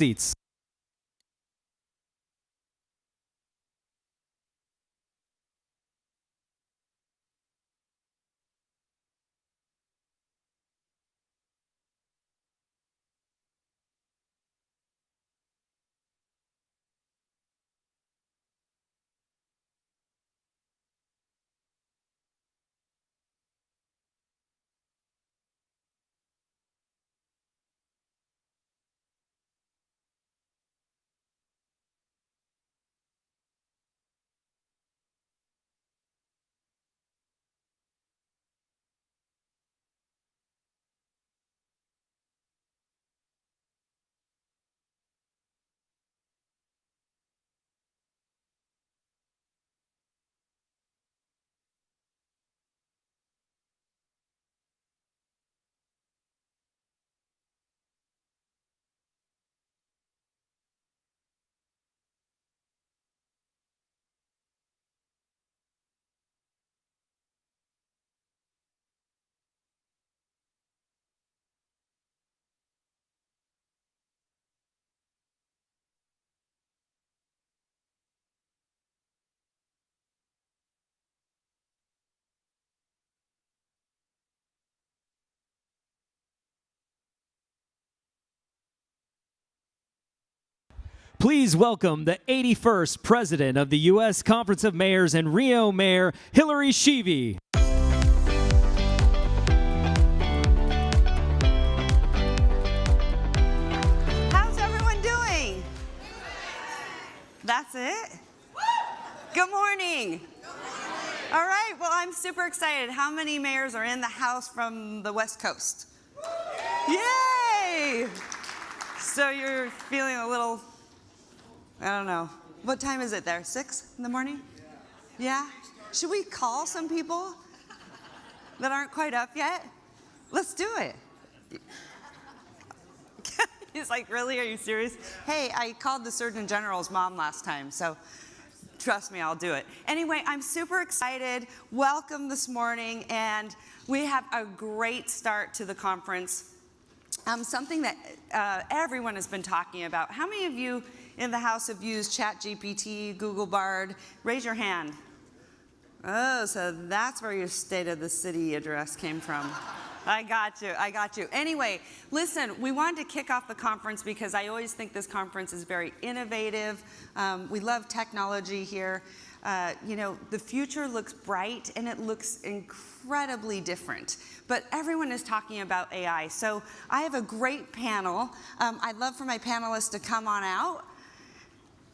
Seats. Please welcome the 81st President of the U.S. Conference of Mayors and Rio Mayor, Hillary Sheevey. How's everyone doing? That's it? Good morning. All right, well, I'm super excited. How many mayors are in the house from the West Coast? Yay! So you're feeling a little, I don't know. What time is it there? 6 in the morning? Yeah? Should we call some people that aren't quite up yet? Let's do it. He's like, really? Are you serious? Hey, I called the Surgeon General's mom last time, so trust me, I'll do it. Anyway, I'm super excited. Welcome this morning, and we have a great start to the conference. Something that everyone has been talking about. How many of you in the house have used ChatGPT, Google Bard? Raise your hand. Oh, so that's where your State of the City address came from. I got you. Anyway, listen, we wanted to kick off the conference because I always think this conference is very innovative. We love technology here. You know, the future looks bright and it looks incredibly different. But everyone is talking about AI. So I have a great panel. I'd love for my panelists to come on out.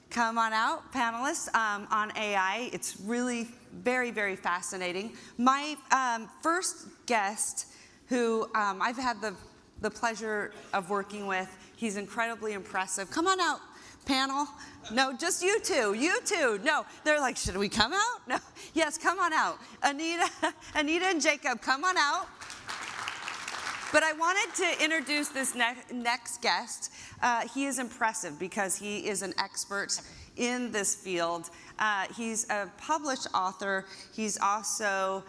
Come on out, panelists, on AI. It's really very, very fascinating. My first guest, who I've had the pleasure of working with, he's incredibly impressive. Come on out, panel. No, just you two. No, they're like, should we come out? No, yes, come on out. Anita and Jacob, come on out. But I wanted to introduce this next guest. He is impressive because he is an expert in this field. He's a published author. He's also,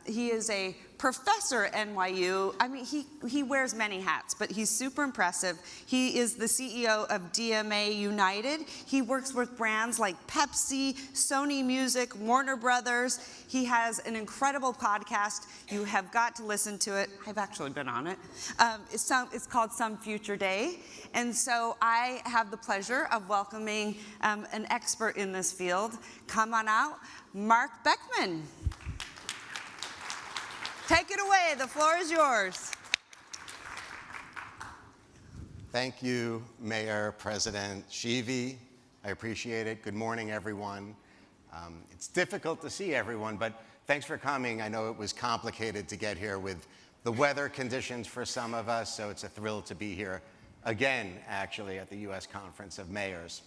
he is a professor at NYU. I mean, he wears many hats, but he's super impressive. He is the CEO of DMA United. He works with brands like Pepsi, Sony Music, Warner Brothers. He has an incredible podcast. You have got to listen to it. I've actually been on it. It's called Some Future Day. And so I have the pleasure of welcoming an expert in this field. Come on out, Mark Beckman. Take it away. The floor is yours. Thank you, Mayor President Sheevey. I appreciate it. Good morning, everyone. It's difficult to see everyone, but thanks for coming. I know it was complicated to get here with the weather conditions for some of us, so it's a thrill to be here again, actually, at the U.S. Conference of Mayors.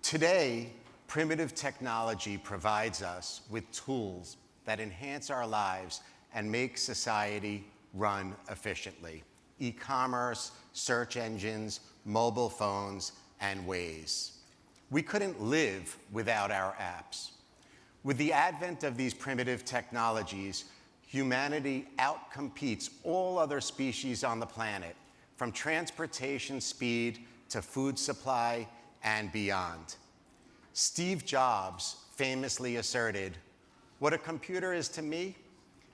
Today, primitive technology provides us with tools that enhance our lives and make society run efficiently. E-commerce, search engines, mobile phones, and Waze. We couldn't live without our apps. With the advent of these primitive technologies, humanity outcompetes all other species on the planet from transportation speed to food supply and beyond. Steve Jobs famously asserted, "What a computer is to me,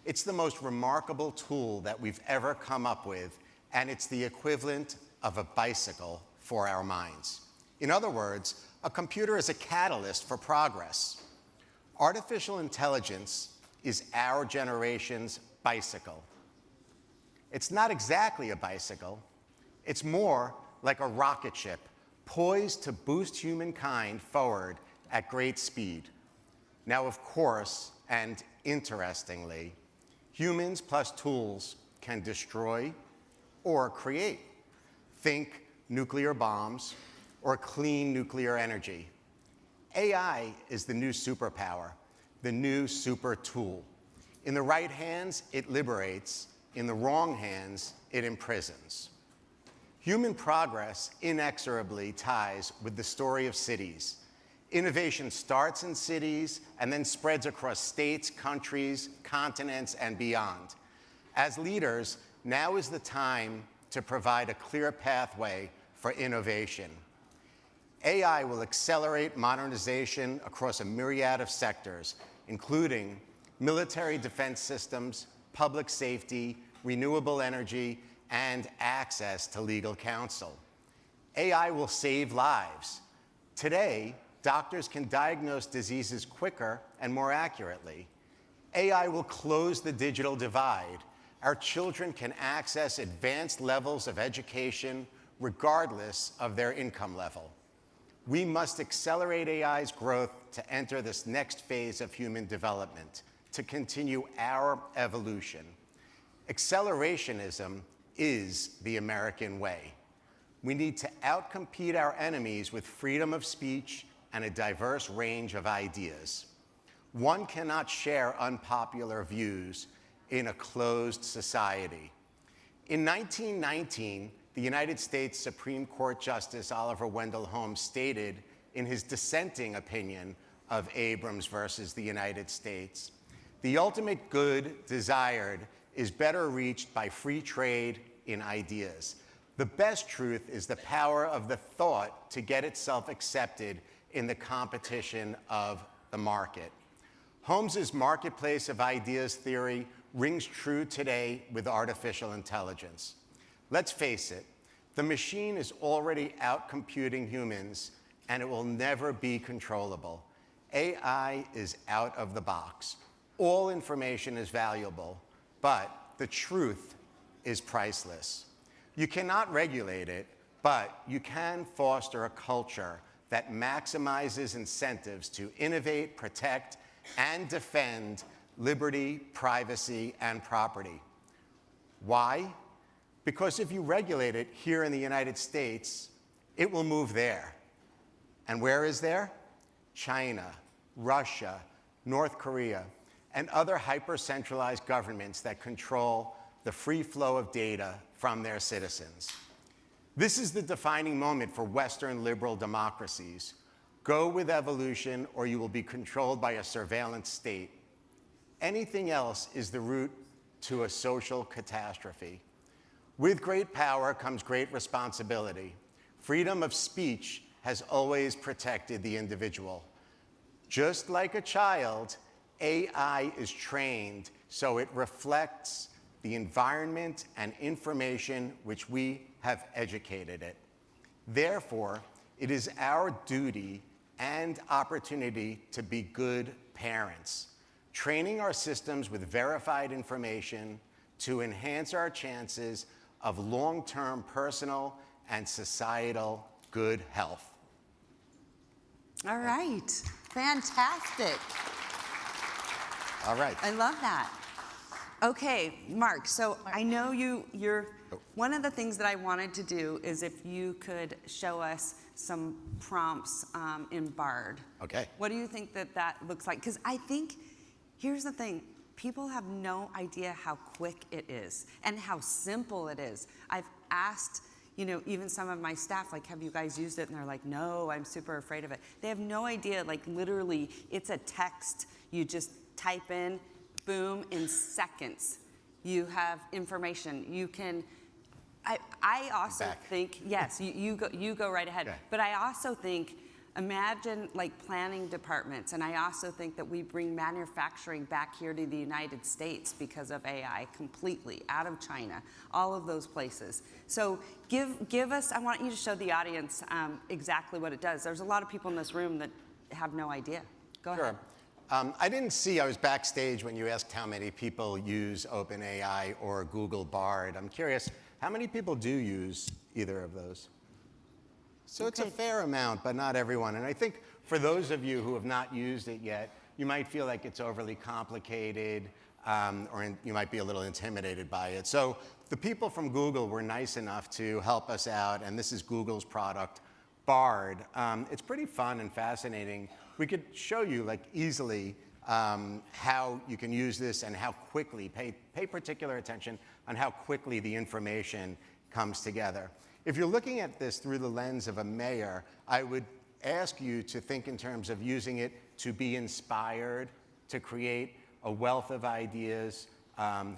it's the most remarkable tool that we've ever come up with, and it's the equivalent of a bicycle for our minds." In other words, a computer is a catalyst for progress. Artificial intelligence is our generation's bicycle. It's not exactly a bicycle. It's more like a rocket ship poised to boost humankind forward at great speed. Now, of course, and interestingly, humans plus tools can destroy or create. Think nuclear bombs or clean nuclear energy. AI is the new superpower, the new super tool. In the right hands, it liberates. In the wrong hands, it imprisons. Human progress inexorably ties with the story of cities. Innovation starts in cities and then spreads across states, countries, continents, and beyond. As leaders, now is the time to provide a clear pathway for innovation. AI will accelerate modernization across a myriad of sectors, including military defense systems, public safety, renewable energy, and access to legal counsel. AI will save lives. Today, doctors can diagnose diseases quicker and more accurately. AI will close the digital divide. Our children can access advanced levels of education regardless of their income level. We must accelerate AI's growth to enter this next phase of human development, to continue our evolution. Accelerationism is the American way. We need to outcompete our enemies with freedom of speech and a diverse range of ideas. One cannot share unpopular views in a closed society. In 1919, the United States Supreme Court Justice Oliver Wendell Holmes stated in his dissenting opinion of Abrams versus the United States, "The ultimate good desired is better reached by free trade in ideas. The best truth is the power of the thought to get itself accepted in the competition of the market." Holmes's marketplace of ideas theory rings true today with artificial intelligence. Let's face it, the machine is already outcomputing humans, and it will never be controllable. AI is out of the box. All information is valuable, but the truth is priceless. You cannot regulate it, but you can foster a culture that maximizes incentives to innovate, protect, and defend liberty, privacy, and property. Why? Because if you regulate it here in the United States, it will move there. And where is there? China, Russia, North Korea, and other hyper-centralized governments that control the free flow of data from their citizens. This is the defining moment for Western liberal democracies. Go with evolution, or you will be controlled by a surveillance state. Anything else is the route to a social catastrophe. With great power comes great responsibility. Freedom of speech has always protected the individual. Just like a child, AI is trained so it reflects the environment and information which we have educated it. Therefore, it is our duty and opportunity to be good parents, training our systems with verified information to enhance our chances of long-term personal and societal good health. All right, fantastic. All right. I love that. Okay, Mark, so I know you're one of the things that I wanted to do is if you could show us some prompts in BARD. Okay. What do you think that looks like? Because I think, here's the thing, people have no idea how quick it is and how simple it is. I've asked, even some of my staff, like, have you guys used it? And they're like, no, I'm super afraid of it. They have no idea, like literally, it's a text. You just type in, boom, in seconds, you have information. You can I also Back. think, yes, you go right ahead. Okay. But I also think, imagine like planning departments, and I also think that we bring manufacturing back here to the United States because of AI completely, out of China, all of those places. So give us, I want you to show the audience exactly what it does. There's a lot of people in this room that have no idea. Go ahead. I didn't see, I was backstage when you asked how many people use OpenAI or Google Bard. I'm curious, how many people do use either of those? So it's a fair amount, but not everyone. And I think for those of you who have not used it yet, you might feel like it's overly complicated, or you might be a little intimidated by it. So the people from Google were nice enough to help us out, and this is Google's product, Bard. It's pretty fun and fascinating. We could show you like easily how you can use this and how quickly, pay particular attention on how quickly the information comes together. If you're looking at this through the lens of a mayor, I would ask you to think in terms of using it to be inspired, to create a wealth of ideas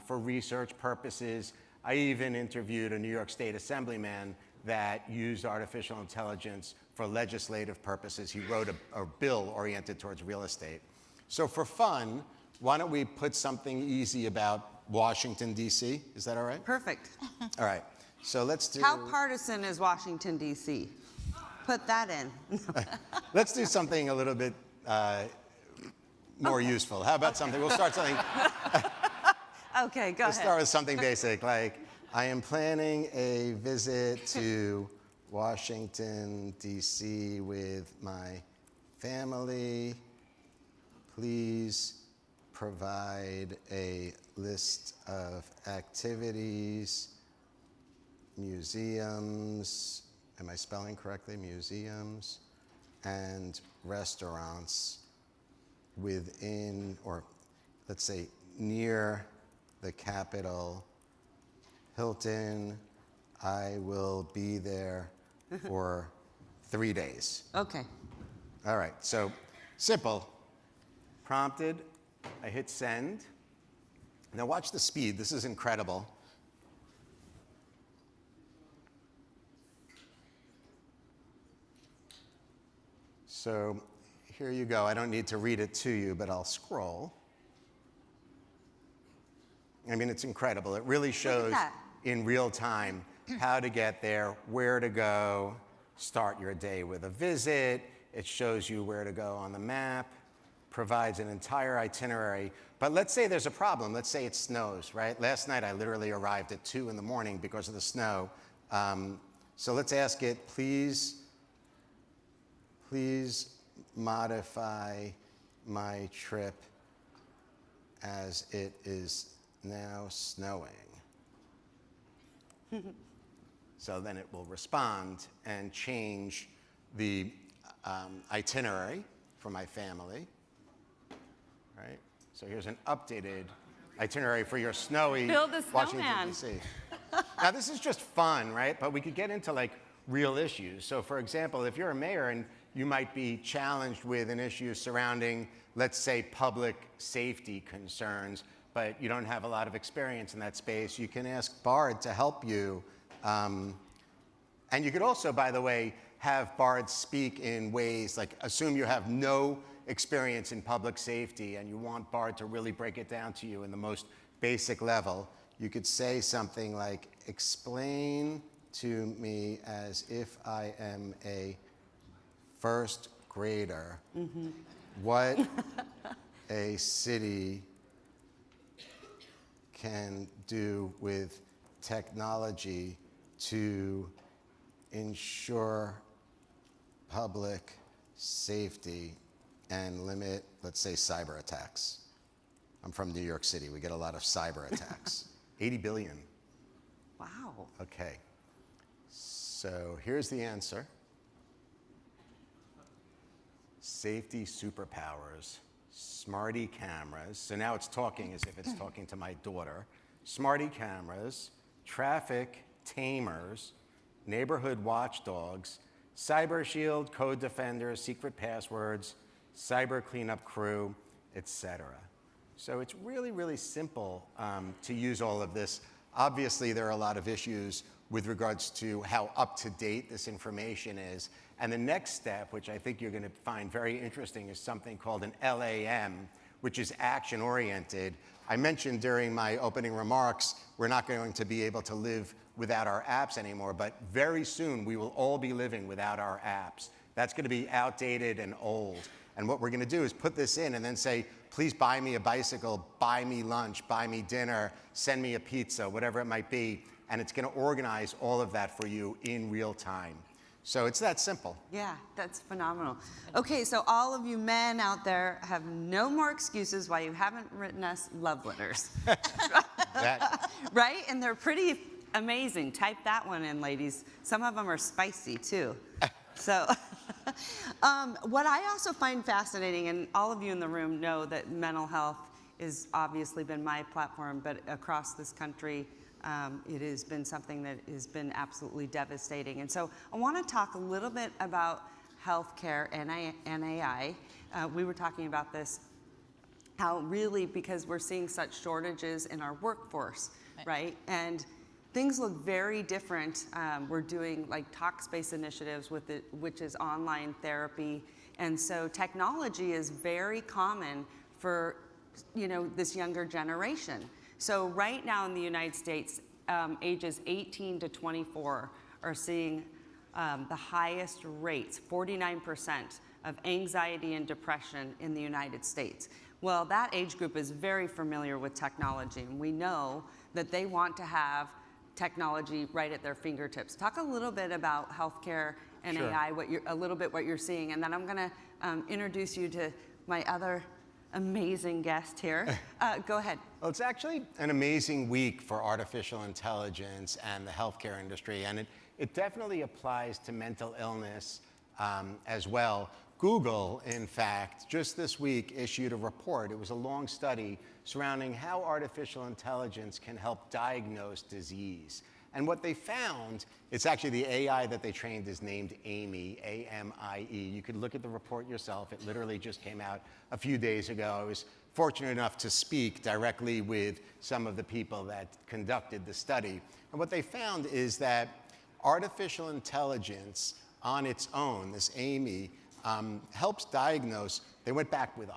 for research purposes. I even interviewed a New York State Assemblyman that used artificial intelligence for legislative purposes. He wrote a bill oriented towards real estate. So for fun, why don't we put something easy about Washington, D.C.? Is that all right? Perfect. All right. So let's do... How partisan is Washington, D.C.? Put that in. Let's do something a little bit more useful. How about something, we'll start something... Okay, go Let's ahead. start with something basic, like I am planning a visit to Washington, D.C. with my family. Please provide a list of activities, museums, am I spelling correctly? Museums and restaurants within, or let's say near the Capitol, Hilton. I will be there for 3 days. Okay. All right, so simple. Prompted, I hit send. Now watch the speed, this is incredible. So here you go. I don't need to read it to you, but I'll scroll. I mean, it's incredible. It really shows in real time how to get there, where to go, start your day with a visit. It shows you where to go on the map, provides an entire itinerary. But let's say there's a problem. Let's say it snows, right? Last night, I literally arrived at 2 in the morning because of the snow. So let's ask it, please modify my trip as it is now snowing. So then it will respond and change the itinerary for my family, right? So here's an updated itinerary for your snowy Build a Washington, snowman. D.C. Now this is just fun, right? But we could get into like real issues. So for example, if you're a mayor and you might be challenged with an issue surrounding, let's say, public safety concerns, but you don't have a lot of experience in that space, you can ask Bard to help you. And you could also, by the way, have Bard speak in ways like, assume you have no experience in public safety and you want Bard to really break it down to you in the most basic level. You could say something like, explain to me as if I am a first grader what a city can do with technology to ensure public safety and limit, let's say, cyber attacks. I'm from New York City. We get a lot of cyber attacks. 80 billion. Wow. Okay. So here's the answer. Safety superpowers, smarty cameras. So now it's talking as if it's talking to my daughter. Smarty cameras, traffic tamers, neighborhood watchdogs, cyber shield, code defenders, secret passwords, cyber cleanup crew, etc. So it's really, really simple to use all of this. Obviously, there are a lot of issues with regards to how up-to-date this information is. And the next step, which I think you're going to find very interesting, is something called an LAM, which is action-oriented. I mentioned during my opening remarks, we're not going to be able to live without our apps anymore, but very soon we will all be living without our apps. That's going to be outdated and old. And what we're going to do is put this in and then say, please buy me a bicycle, buy me lunch, buy me dinner, send me a pizza, whatever it might be. And it's going to organize all of that for you in real time. So it's that simple. Yeah, that's phenomenal. Okay, so all of you men out there have no more excuses why you haven't written us love letters. Right? And they're pretty amazing. Type that one in, ladies. Some of them are spicy, too. So what I also find fascinating, and all of you in the room know that mental health has obviously been my platform, but across this country, it has been something that has been absolutely devastating. And so I want to talk a little bit about healthcare and AI. We were talking about this, how really, because we're seeing such shortages in our workforce, right? And things look very different. We're doing like talk-based initiatives with it, which is online therapy. And so technology is very common for, this younger generation. So right now in the United States, ages 18 to 24 are seeing the highest rates, 49% of anxiety and depression in the United States. Well, that age group is very familiar with technology, and we know that they want to have technology right at their fingertips. Talk a little bit about healthcare and Sure. AI, a little bit what you're seeing, and then I'm going to introduce you to my other amazing guest here. Go ahead. Well, it's actually an amazing week for artificial intelligence and the healthcare industry, and it definitely applies to mental illness as well. Google, in fact, just this week issued a report. It was a long study surrounding how artificial intelligence can help diagnose disease. And what they found, it's actually the AI that they trained is named Amy, A-M-I-E. You could look at the report yourself. It literally just came out a few days ago. I was fortunate enough to speak directly with some of the people that conducted the study. And what they found is that artificial intelligence on its own, this Amy, helps diagnose. They went back with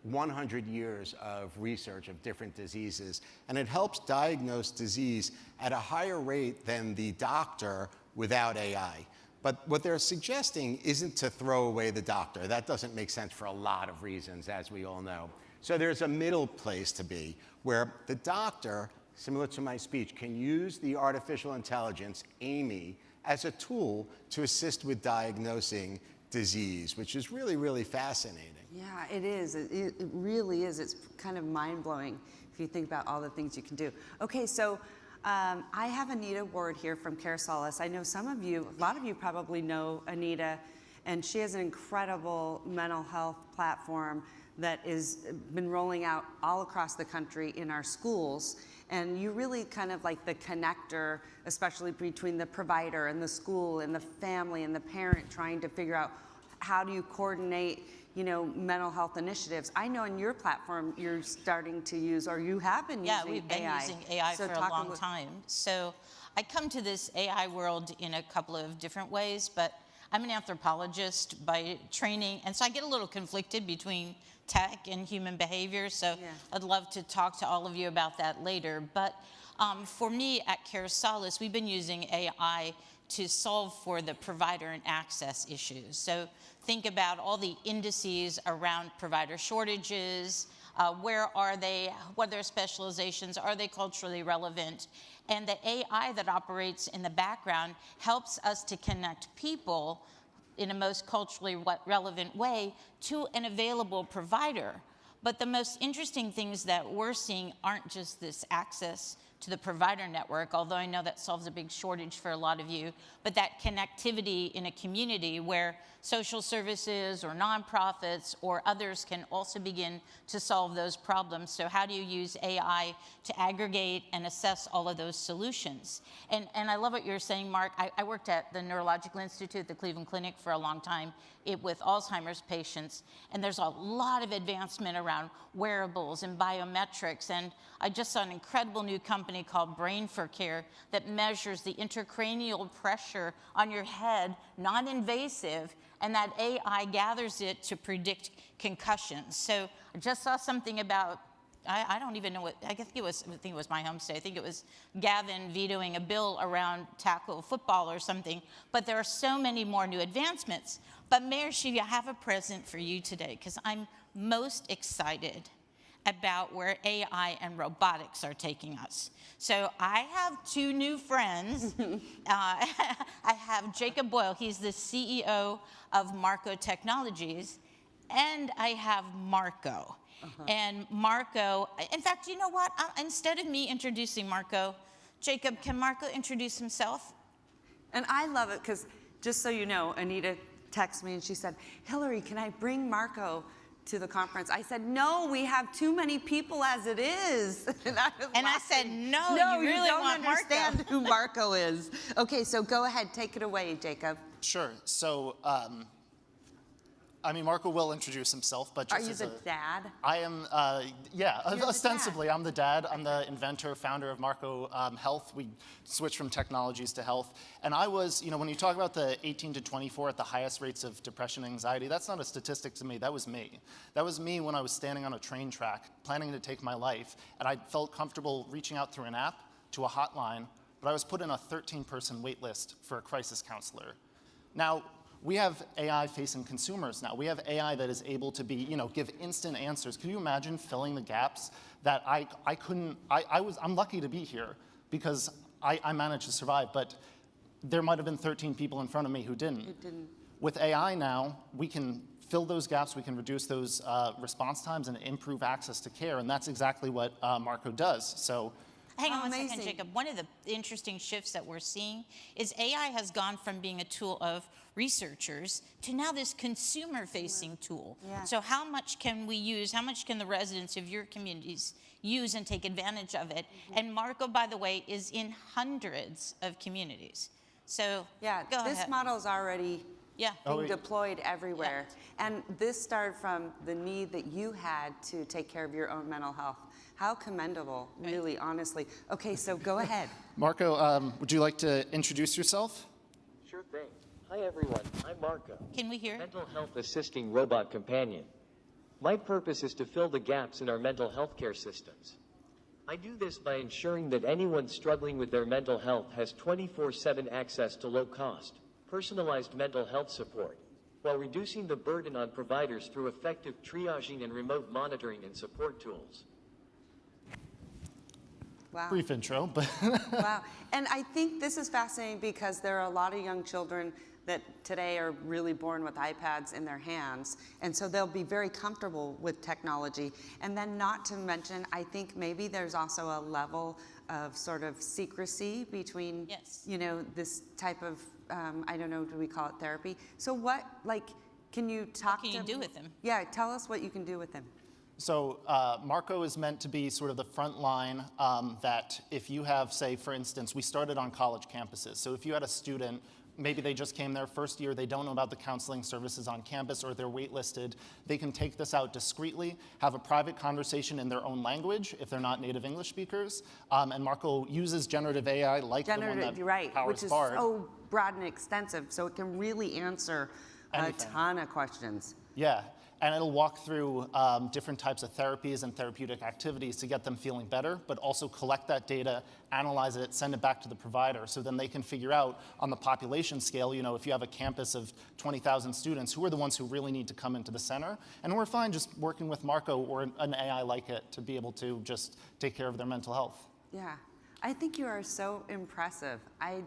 100 years of research of different diseases, and it helps diagnose disease at a higher rate than the doctor without AI. But what they're suggesting isn't to throw away the doctor. That doesn't make sense for a lot of reasons, as we all know. So there's a middle place to be, where the doctor, similar to my speech, can use the artificial intelligence, Amy, as a tool to assist with diagnosing disease, which is really, really fascinating. Yeah, it is. It really is. It's kind of mind-blowing if you think about all the things you can do. Okay, so I have Anita Ward here from Care Solace. I know a lot of you probably know Anita, and she has an incredible mental health platform that has been rolling out all across the country in our schools. And you really kind of like the connector, especially between the provider and the school and the family and the parent, trying to figure out how do you coordinate, mental health initiatives. I know in your platform you're starting to use, or you have been using AI. Yeah, we've been using AI for a long time. So I come to this AI world in a couple of different ways, but I'm an anthropologist by training, and so I get a little conflicted between tech and human behavior, so yeah. I'd love to talk to all of you about that later. But for me at Care Solace, we've been using AI to solve for the provider and access issues. So think about all the indices around provider shortages, where are they, what are their specializations, are they culturally relevant? And the AI that operates in the background helps us to connect people in a most culturally relevant way to an available provider. But the most interesting things that we're seeing aren't just this access to the provider network, although I know that solves a big shortage for a lot of you, but that connectivity in a community where social services or nonprofits or others can also begin to solve those problems. So how do you use AI to aggregate and assess all of those solutions? And I love what you're saying, Mark. I worked at the Neurological Institute at the Cleveland Clinic for a long time with Alzheimer's patients, and there's a lot of advancement around wearables and biometrics, and I just saw an incredible new company company called Brain for Care that measures the intracranial pressure on your head, non-invasive, and that AI gathers it to predict concussions. So I just saw something about, I don't even know what, I think it was my home state. I think it was Gavin vetoing a bill around tackle football or something. But there are so many more new advancements. But Mayor Shivi, I have a present for you today because I'm most excited about where AI and robotics are taking us. So I have two new friends. I have Jacob Boyle, he's the CEO of Marco Technologies, and I have Marco. And Marco, in fact, you know what? Instead of me introducing Marco, Jacob, can Marco introduce himself? And I love it because, just so you know, Anita texted me and she said, Hillary, can I bring Marco to the conference? I said, no, we have too many people as it is. And I said, no, you really don't want understand Marco. who Marco is. Okay, so go ahead, take it away, Jacob. Sure. So, I mean, Marco will introduce himself, but just Are you the dad? I am, yeah, ostensibly, I'm the dad. I'm the inventor, founder of Marco Health. We switched from technologies to health. And I was, you know, when you talk about the 18 to 24 at the highest rates of depression and anxiety, that's not a statistic to me. That was me. That was me when I was standing on a train track, planning to take my life. And I felt comfortable reaching out through an app to a hotline, but I was put in a 13-person wait list for a crisis counselor. Now, we have AI facing consumers now. We have AI that is able to be, you know, give instant answers. Can you imagine filling the gaps that I couldn't, I'm lucky to be here because I managed to survive, but there might have been 13 people in front of me who didn't. With AI now, we can fill those gaps, we can reduce those response times and improve access to care, and that's exactly what Marco does. So. Hang on one second, Jacob. One of the interesting shifts that we're seeing is AI has gone from being a tool of researchers to now this consumer-facing tool. Yeah. So how much can we use, how much can the residents of your communities use and take advantage of it? And Marco, by the way, is in hundreds of communities. So yeah, go this ahead. model's already being deployed everywhere. Yeah. And this started from the need that you had to take care of your own mental health. How commendable, really, honestly. Okay, so go ahead. Marco, would you like to introduce yourself? Sure thing. Hi, everyone. I'm Marco. Can we hear? Mental health assisting robot companion. My purpose is to fill the gaps in our mental health care systems. I do this by ensuring that anyone struggling with their mental health has 24/7 access to low-cost, personalized mental health support, while reducing the burden on providers through effective triaging and remote monitoring and support tools. Wow. Brief intro, but. Wow. And I think this is fascinating because there are a lot of young children that today are really born with iPads in their hands. And so they'll be very comfortable with technology. And then not to mention, I think maybe there's also a level of sort of secrecy between, you know, this type of, I don't know, do we call it therapy? So what, like, can you talk to What can you do with them? Yeah, tell us what you can do with them. So Marco is meant to be sort of the front line that if you have, say, for instance, we started on college campuses. So if you had a student, maybe they just came there first year, they don't know about the counseling services on campus or they're waitlisted, they can take this out discreetly, have a private conversation in their own language if they're not native English speakers. And Marco uses generative AI like the one that powers which is Bard. so broad and extensive, so it can really answer a ton of questions. Yeah, and it'll walk through different types of therapies and therapeutic activities to get them feeling better, but also collect that data, analyze it, send it back to the provider, so then they can figure out on the population scale, you know, if you have a campus of 20,000 students, who are the ones who really need to come into the center? And we're fine just working with Marco or an AI like it to be able to just take care of their mental health. Yeah, I think you are so impressive. I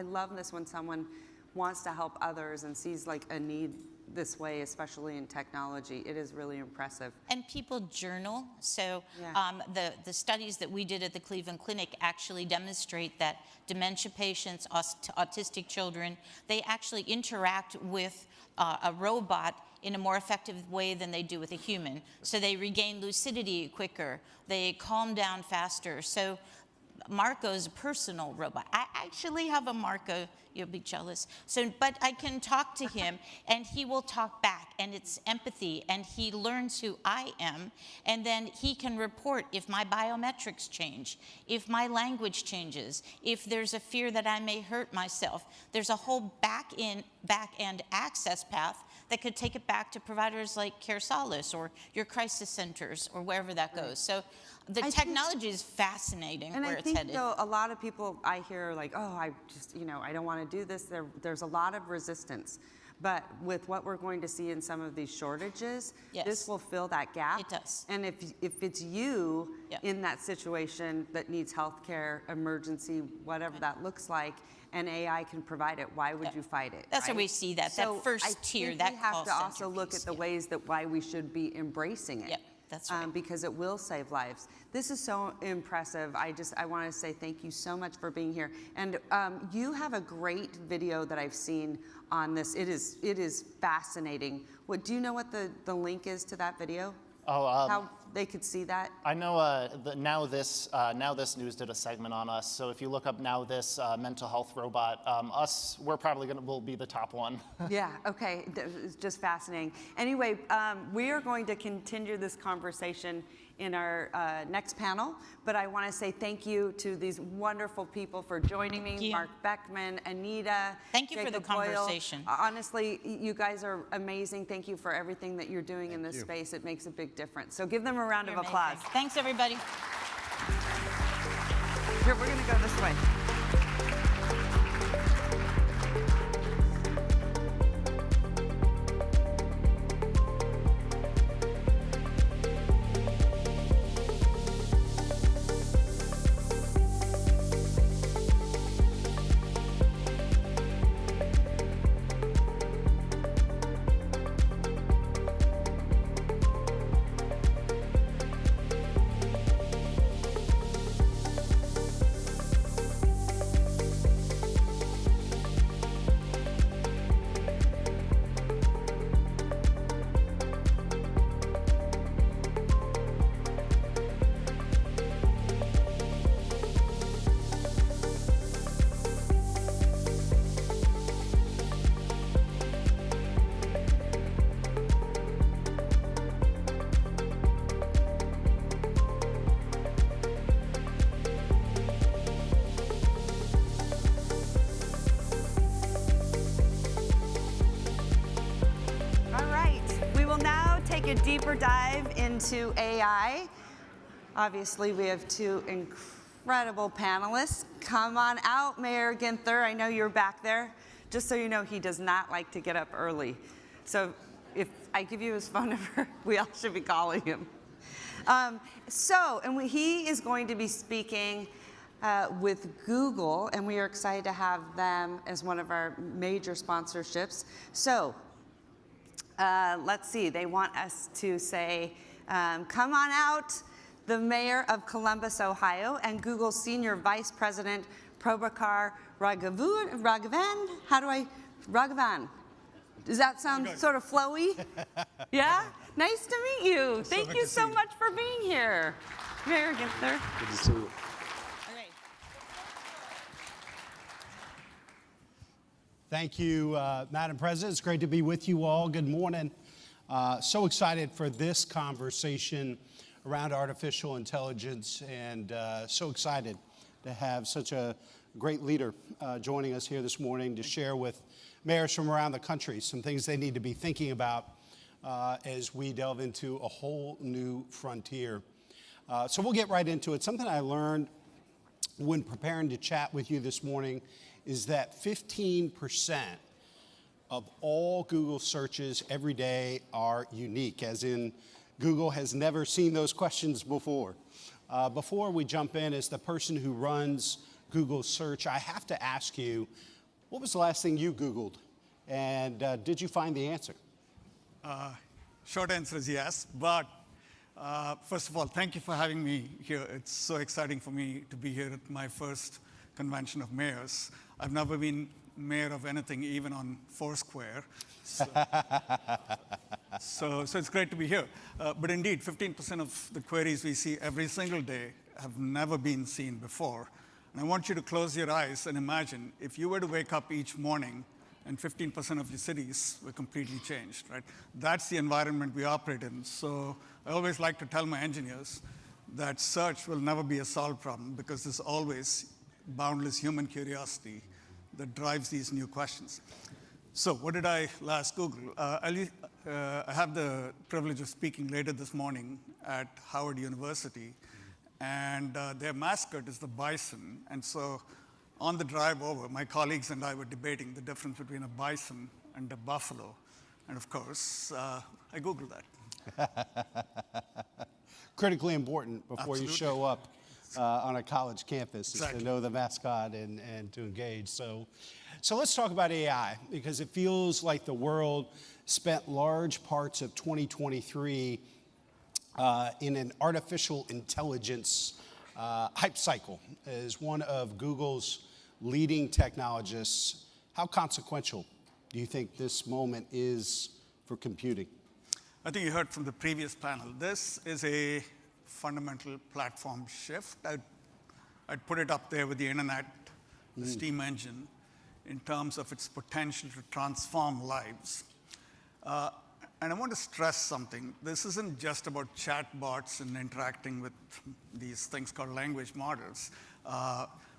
love this when someone wants to help others and sees like a need this way, especially in technology. It is really impressive. And people journal. So the studies that we did at the Cleveland Clinic actually demonstrate that dementia patients, autistic children, they actually interact with a robot in a more effective way than they do with a human. So they regain lucidity quicker. They calm down faster. So Marco's a personal robot. I actually have a Marco, you'll be jealous. So, but I can talk to him and he will talk back, and it's empathy, and he learns who I am, and then he can report if my biometrics change, if my language changes, if there's a fear that I may hurt myself. There's a whole back-end access path that could take it back to providers like Care Solace or your crisis centers or wherever that goes. So the technology is fascinating where it's headed. And I think, though, a lot of people I hear like, oh, I just, I don't want to do this. There's a lot of resistance. But with what we're going to see in some of these shortages, this will fill that gap. It does. And if it's you in that situation that needs healthcare, emergency, whatever that looks like, and AI can provide it, why would you fight it? That's where we see that, So that first tier, that we have call to center also look piece, at the ways that why we should be embracing it. Yep, that's right. Because it will save lives. This is so impressive. I want to say thank you so much for being here. And you have a great video that I've seen on this. It is fascinating. Do you know what the link is to that video? How they could see that? I know Now This News did a segment on us. So if you look up Now This mental health robot, we're probably will be the top one. Yeah, okay, it's just fascinating. Anyway, we are going to continue this conversation in our next panel, but I want to say thank you to these wonderful people for joining me, Mark Beckman, Anita, thank you Jacob for the conversation. Boyle. Honestly, you guys are amazing. Thank you for everything that you're doing in this space. It makes a big difference. So give them a round of applause. Thanks, everybody. Here, we're going to go this way. A deeper dive into AI. Obviously, we have two incredible panelists. Come on out, Mayor Ginther. I know you're back there. Just so you know, he does not like to get up early. So if I give you his phone number, we all should be calling him. He is going to be speaking with Google, and we are excited to have them as one of our major sponsorships. So let's see, they want us to say, come on out, the mayor of Columbus, Ohio, and Google's senior vice president, Prabhakar Raghavan. Raghavan. Does that sound sort of flowy? Yeah? Nice to meet you. Thank you so much for being here. Mayor Ginther. Good to see you. Thank you, Madam President. It's great to be with you all. Good morning. So excited for this conversation around artificial intelligence, and so excited to have such a great leader joining us here this morning to share with mayors from around the country some things they need to be thinking about as we delve into a whole new frontier. So we'll get right into it. Something I learned when preparing to chat with you this morning is that 15% of all Google searches every day are unique, as in Google has never seen those questions before. Before we jump in, as the person who runs Google search, I have to ask you, what was the last thing you Googled? And did you find the answer? Short answer is yes, but first of all, thank you for having me here. It's so exciting for me to be here at my first convention of mayors. I've never been mayor of anything, even on Foursquare. So it's great to be here. But indeed, 15% of the queries we see every single day have never been seen before. And I want you to close your eyes and imagine if you were to wake up each morning and 15% of your cities were completely changed, right? That's the environment we operate in. So I always like to tell my engineers that search will never be a solved problem because there's always boundless human curiosity that drives these new questions. So what did I last Google? I have the privilege of speaking later this morning at Howard University, and their mascot is the bison. And so on the drive over, my colleagues and I were debating the difference between a bison and a buffalo. And of course, I Googled that. Critically important before Absolutely. you show up on a college campus Exactly. is to know the mascot and to engage. So let's talk about AI, because it feels like the world spent large parts of 2023 in an artificial intelligence hype cycle. As one of Google's leading technologists, how consequential do you think this moment is for computing? I think you heard from the previous panel. This is a fundamental platform shift. I'd put it up there with the internet, the steam engine, in terms of its potential to transform lives. And I want to stress something. This isn't just about chatbots and interacting with these things called language models,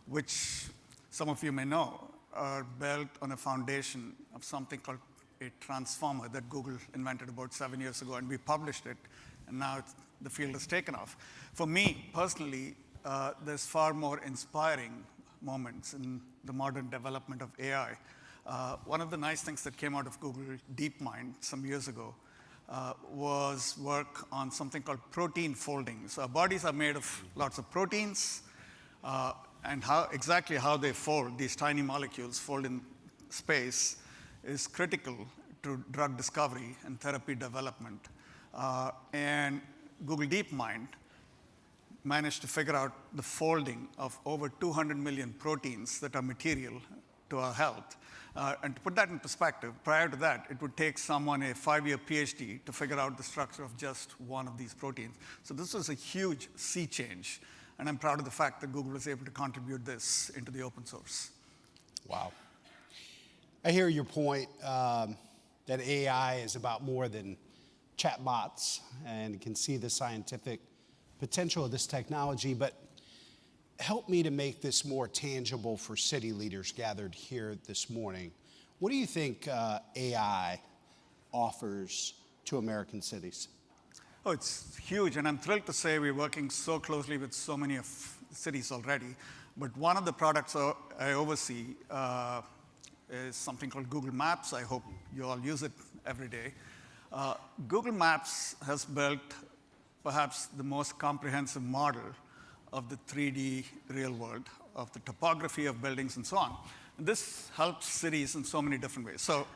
which some of you may know are built on a foundation of something called a transformer that Google invented about 7 years ago, and we published it, and now the field has taken off. For me, personally, there's far more inspiring moments in the modern development of AI. One of the nice things that came out of Google DeepMind some years ago was work on something called protein folding. So our bodies are made of lots of proteins, and exactly how they fold, these tiny molecules fold in space, is critical to drug discovery and therapy development. And Google DeepMind managed to figure out the folding of over 200 million proteins that are material to our health. And to put that in perspective, prior to that, it would take someone a 5-year PhD to figure out the structure of just one of these proteins. So this was a huge sea change, and I'm proud of the fact that Google was able to contribute this into the open source. Wow. I hear your point that AI is about more than chatbots and can see the scientific potential of this technology, but help me to make this more tangible for city leaders gathered here this morning. What do you think AI offers to American cities? Oh, it's huge, and I'm thrilled to say we're working so closely with so many of the cities already. But one of the products I oversee is something called Google Maps. I hope you all use it every day. Google Maps has built perhaps the most comprehensive model of the 3D real world, of the topography of buildings and so on. And this helps cities in so many different ways. So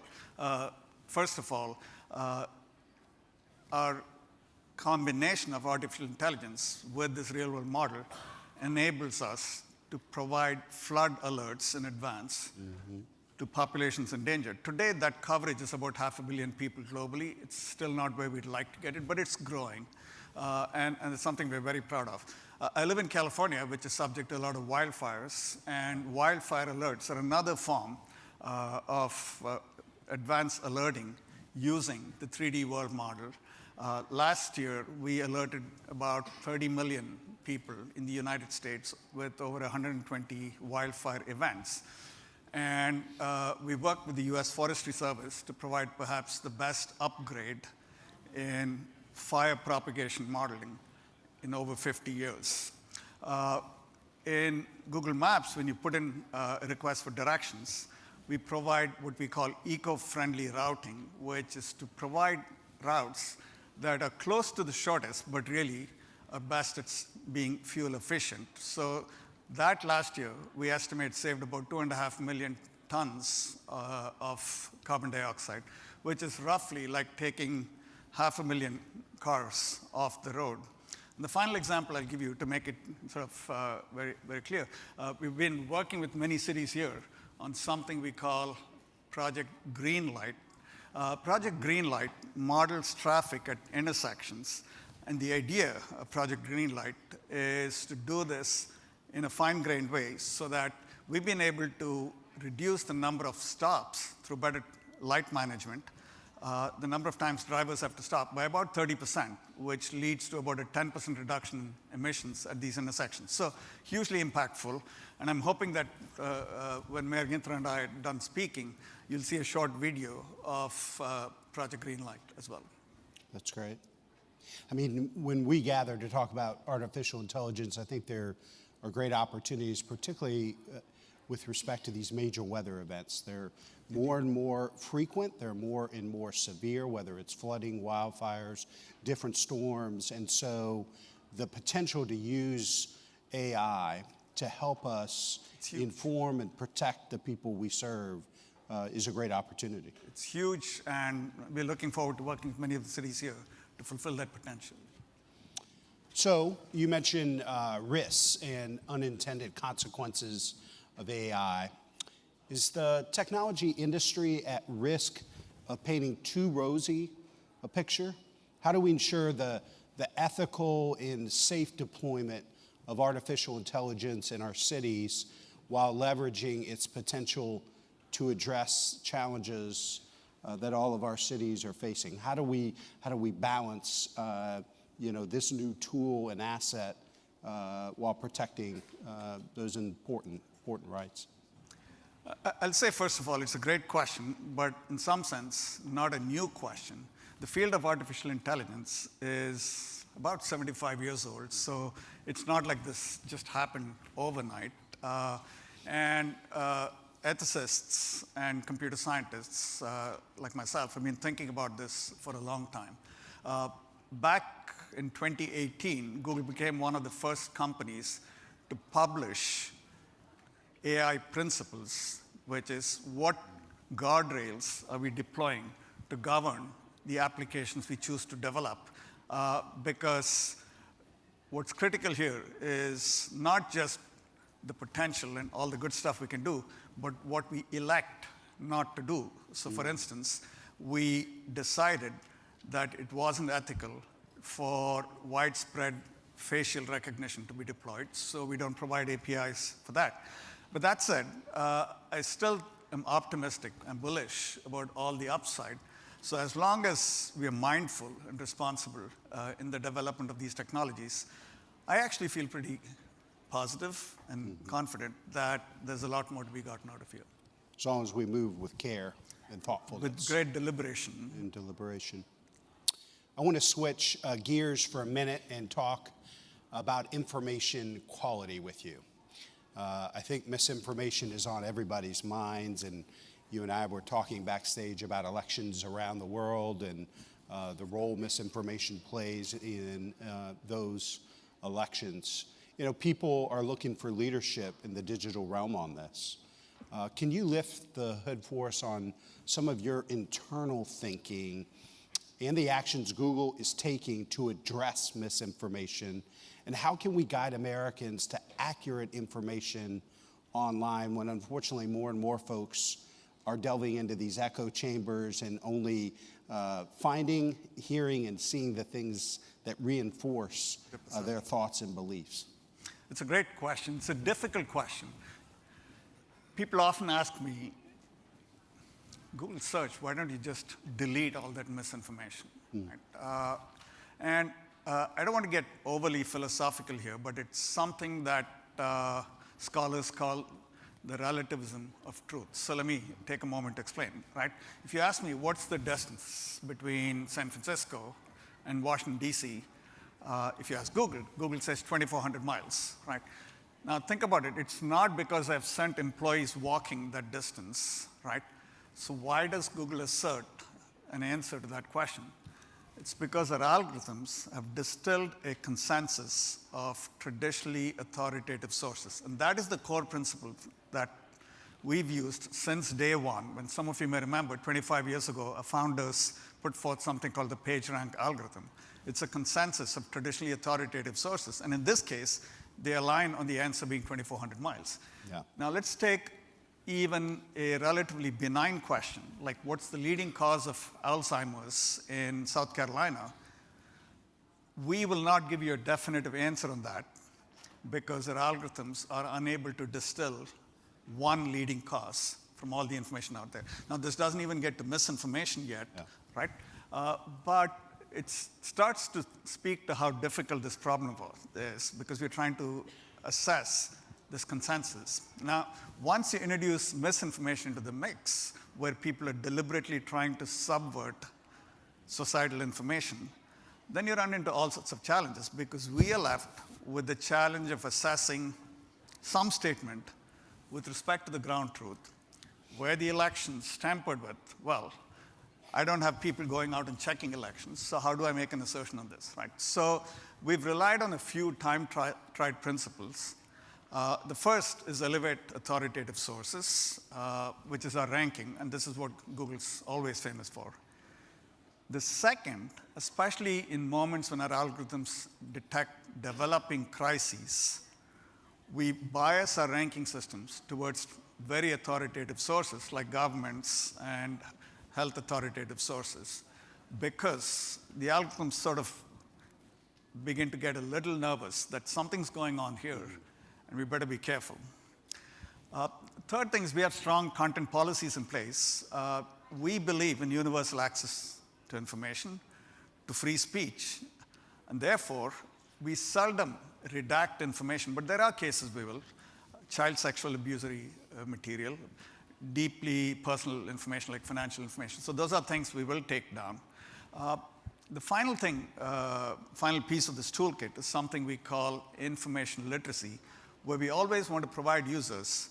first of all, our combination of artificial intelligence with this real world model enables us to provide flood alerts in advance to populations in danger. Today, that coverage is about 500 million people globally. It's still not where we'd like to get it, but it's growing. And it's something we're very proud of. I live in California, which is subject to a lot of wildfires, and wildfire alerts are another form of advanced alerting using the 3D world model. Last year, we alerted about 30 million people in the United States with over 120 wildfire events. And we worked with the US Forestry Service to provide perhaps the best upgrade in fire propagation modeling in over 50 years. In Google Maps, when you put in a request for directions, we provide what we call eco-friendly routing, which is to provide routes that are close to the shortest, but really are best at being fuel efficient. So that last year, we estimate saved about 2.5 million tons of carbon dioxide, which is roughly like taking 500,000 cars off the road. And the final example I'll give you to make it sort of very, very clear, we've been working with many cities here on something we call Project Greenlight. Project Greenlight models traffic at intersections And the idea of Project Greenlight is to do this in a fine-grained way so that we've been able to reduce the number of stops through better light management, the number of times drivers have to stop by about 30%, which leads to about a 10% reduction in emissions at these intersections. So hugely impactful. And I'm hoping that when Mayor Gintra and I are done speaking, you'll see a short video of Project Greenlight as well. That's great. I mean, when we gather to talk about artificial intelligence, I think there are great opportunities, particularly with respect to these major weather events. They're more and more frequent, they're more and more severe, whether it's flooding, wildfires, different storms. And so the potential to use AI to help us inform and protect the people we serve is a great opportunity. It's huge, and we're looking forward to working with many of the cities here to fulfill that potential. So you mentioned risks and unintended consequences of AI. Is the technology industry at risk of painting too rosy a picture? How do we ensure the ethical and safe deployment of artificial intelligence in our cities while leveraging its potential to address challenges that all of our cities are facing? How do we balance this new tool and asset while protecting those important rights? I'll say, first of all, it's a great question, but in some sense, not a new question. The field of artificial intelligence is about 75 years old, so it's not like this just happened overnight. And ethicists and computer scientists like myself have been thinking about this for a long time. Back in 2018, Google became one of the first companies to publish AI principles, which is what guardrails are we deploying to govern the applications we choose to develop. Because what's critical here is not just the potential and all the good stuff we can do, but what we elect not to do. So for instance, we decided that it wasn't ethical for widespread facial recognition to be deployed, so we don't provide APIs for that. But that said, I still am optimistic and bullish about all the upside. So as long as we are mindful and responsible in the development of these technologies, I actually feel pretty positive and confident that there's a lot more to be gotten out of here. As long as we move with care and thoughtfulness. With great deliberation. And deliberation. I want to switch gears for a minute and talk about information quality with you. I think misinformation is on everybody's minds, and you and I were talking backstage about elections around the world and the role misinformation plays in those elections. You know, people are looking for leadership in the digital realm on this. Can you lift the hood for us on some of your internal thinking and the actions Google is taking to address misinformation? And how can we guide Americans to accurate information online when unfortunately more and more folks are delving into these echo chambers and only finding, hearing, and seeing the things that reinforce their thoughts and beliefs? It's a great question. It's a difficult question. People often ask me, Google search, why don't you just delete all that misinformation? Right? I don't want to get overly philosophical here, but it's something that scholars call the relativism of truth. So let me take a moment to explain, right? If you ask me what's the distance between San Francisco and Washington, D.C., if you ask Google, Google says 2,400 miles, right? Now think about it. It's not because I've sent employees walking that distance, right? So why does Google assert an answer to that question? It's because our algorithms have distilled a consensus of traditionally authoritative sources. And that is the core principle that we've used since day one. When some of you may remember, 25 years ago, our founders put forth something called the PageRank algorithm. It's a consensus of traditionally authoritative sources. And in this case, they align on the answer being 2,400 miles. Yeah. Now let's take even a relatively benign question, like what's the leading cause of Alzheimer's in South Carolina? We will not give you a definitive answer on that because our algorithms are unable to distill one leading cause from all the information out there. Now, this doesn't even get to misinformation yet, right? But it starts to speak to how difficult this problem is because we're trying to assess this consensus. Now, once you introduce misinformation into the mix, where people are deliberately trying to subvert societal information, then you run into all sorts of challenges because we are left with the challenge of assessing some statement with respect to the ground truth, where the election's tampered with. Well, I don't have people going out and checking elections, so how do I make an assertion on this, right? So we've relied on a few time-tried principles. The first is elevate authoritative sources, which is our ranking, and this is what Google's always famous for. The second, especially in moments when our algorithms detect developing crises, we bias our ranking systems towards very authoritative sources like governments and health authoritative sources because the algorithms sort of begin to get a little nervous that something's going on here and we better be careful. Third thing is we have strong content policies in place. We believe in universal access to information, to free speech, and therefore we seldom redact information, but there are cases we will. Child sexual abusory material, deeply personal information like financial information. So those are things we will take down. The final thing, final piece of this toolkit is something we call information literacy, where we always want to provide users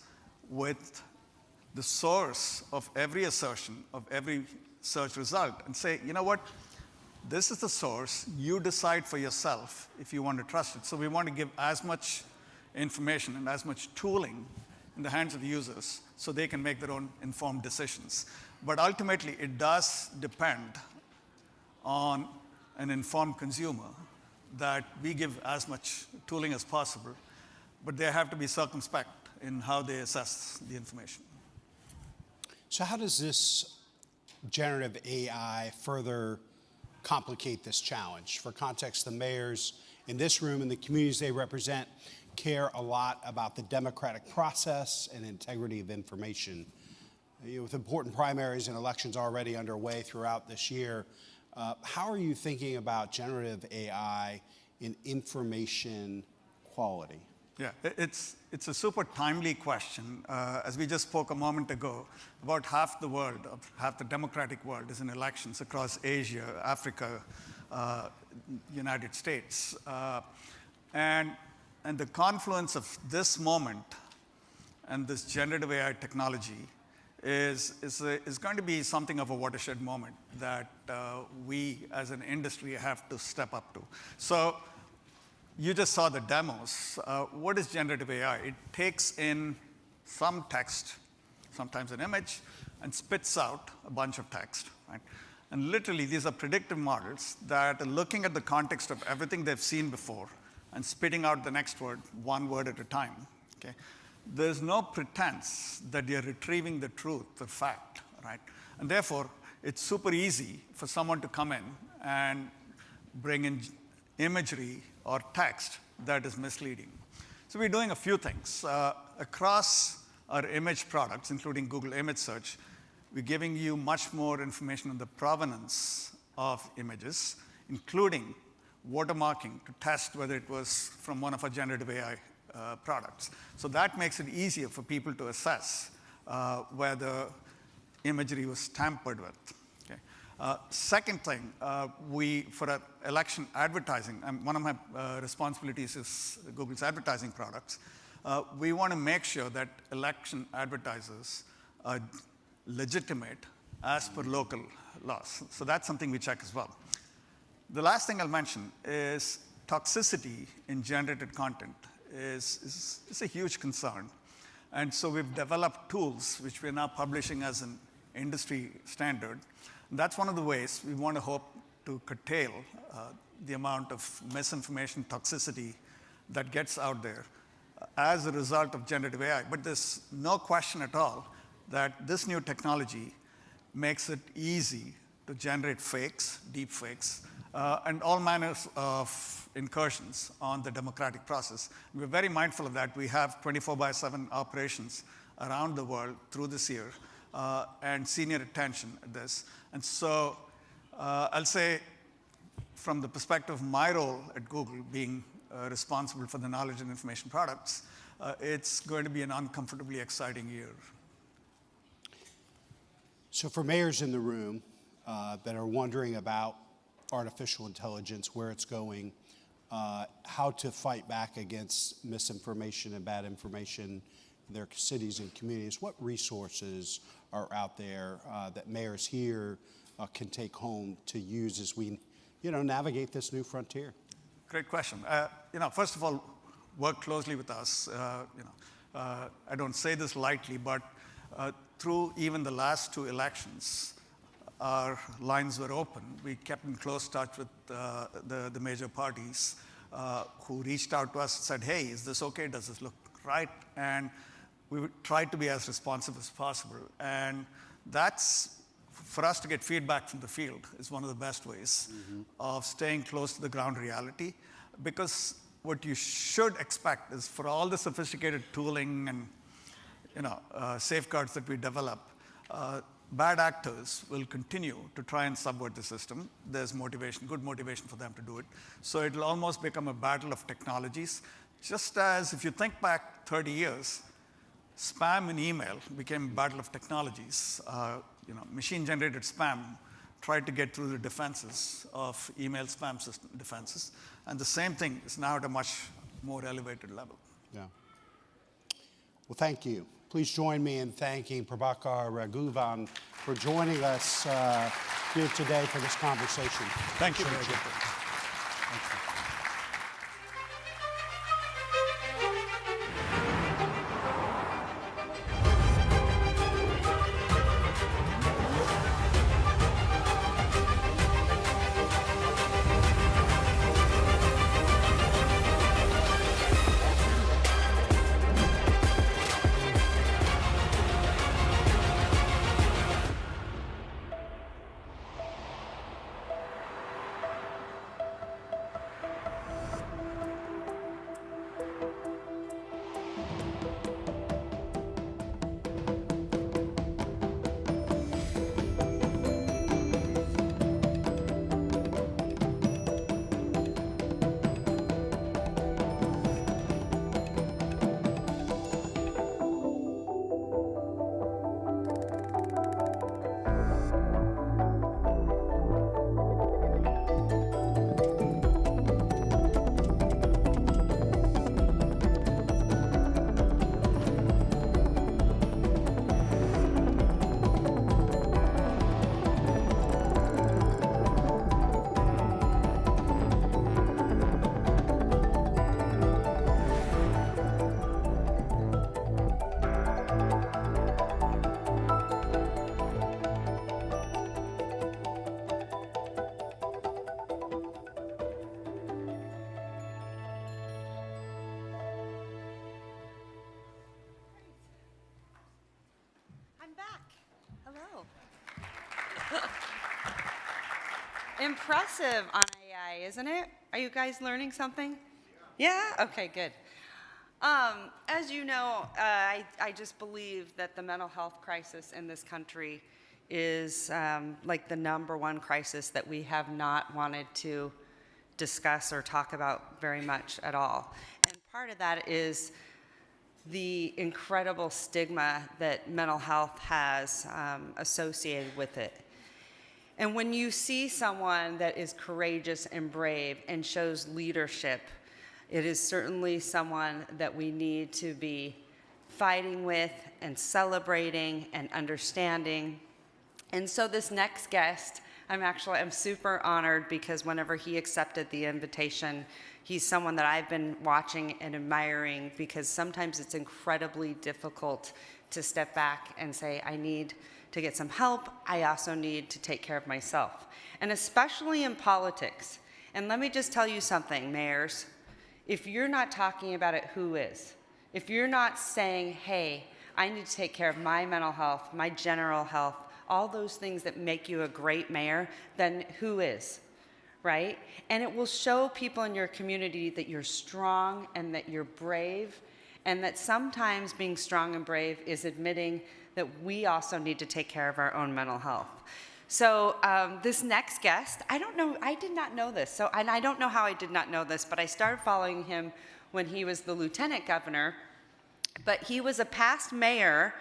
with the source of every assertion, of every search result, and say, you know what, this is the source, you decide for yourself if you want to trust it. So we want to give as much information and as much tooling in the hands of the users so they can make their own informed decisions. But ultimately, it does depend on an informed consumer that we give as much tooling as possible, but they have to be circumspect in how they assess the information. So how does this generative AI further complicate this challenge? For context, the mayors in this room and the communities they represent care a lot about the democratic process and integrity of information. With important primaries and elections already underway throughout this year, how are you thinking about generative AI in information quality? Yeah, it's a super timely question. As we just spoke a moment ago, about half the world, half the democratic world is in elections across Asia, Africa, United States. And the confluence of this moment and this generative AI technology is going to be something of a watershed moment that we as an industry have to step up to. So you just saw the demos. What is generative AI? It takes in some text, sometimes an image, and spits out a bunch of text, right? And literally, these are predictive models that are looking at the context of everything they've seen before and spitting out the next word, one word at a time, okay? There's no pretense that you're retrieving the truth, the fact, right? And therefore, it's super easy for someone to come in and bring in imagery or text that is misleading. So we're doing a few things. Across our image products, including Google Image Search, we're giving you much more information on the provenance of images, including watermarking to test whether it was from one of our generative AI products. So that makes it easier for people to assess whether imagery was tampered with. Second thing, for our election advertising, one of my responsibilities is Google's advertising products. We want to make sure that election advertisers are legitimate as per local laws. So that's something we check as well. The last thing I'll mention is toxicity in generated content is a huge concern. And so we've developed tools which we're now publishing as an industry standard. That's one of the ways we want to hope to curtail the amount of misinformation toxicity that gets out there as a result of generative AI. But there's no question at all that this new technology makes it easy to generate fakes, deep fakes, and all manners of incursions on the democratic process. We're very mindful of that. We have 24/7 operations around the world through this year and senior attention at this. And so I'll say, from the perspective of my role at Google, being responsible for the knowledge and information products, it's going to be an uncomfortably exciting year. So for mayors in the room that are wondering about artificial intelligence, where it's going, how to fight back against misinformation and bad information in their cities and communities, what resources are out there that mayors here can take home to use as we, navigate this new frontier? Great question. First of all, work closely with us. I don't say this lightly, but through even the last 2 elections, our lines were open. We kept in close touch with the major parties who reached out to us and said, hey, is this okay? Does this look right? And we tried to be as responsive as possible. And that's, for us to get feedback from the field, is one of the best ways of staying close to the ground reality. Because what you should expect is, for all the sophisticated tooling and safeguards that we develop, bad actors will continue to try and subvert the system. There's motivation, good motivation for them to do it. So it'll almost become a battle of technologies. Just as if you think back 30 years, spam and email became a battle of technologies. Machine-generated spam tried to get through the defenses of email spam system defenses. And the same thing is now at a much more elevated level. Yeah. Well, thank you. Please join me in thanking Prabhakar Raghuvan for joining us here today for this conversation. Thank you. Thank you. Impressive on AI, isn't it? Are you guys learning something? Yeah? Okay, good. As you know, I just believe that the mental health crisis in this country is like the #1 crisis that we have not wanted to discuss or talk about very much at all. And part of that is the incredible stigma that mental health has associated with it. And when you see someone that is courageous and brave and shows leadership, it is certainly someone that we need to be fighting with and celebrating and understanding. And so this next guest, I'm super honored, because whenever he accepted the invitation, he's someone that I've been watching and admiring, because sometimes it's incredibly difficult to step back and say, I need to get some help. I also need to take care of myself. And especially in politics. And let me just tell you something, mayors. If you're not talking about it, who is? If you're not saying, hey, I need to take care of my mental health, my general health, all those things that make you a great mayor, then who is? right? And it will show people in your community that you're strong and that you're brave, and that sometimes being strong and brave is admitting that we also need to take care of our own mental health. So this next guest, I don't know, I did not know this, and I don't know how I did not know this, but I started following him when he was the lieutenant governor, but he was a past mayor,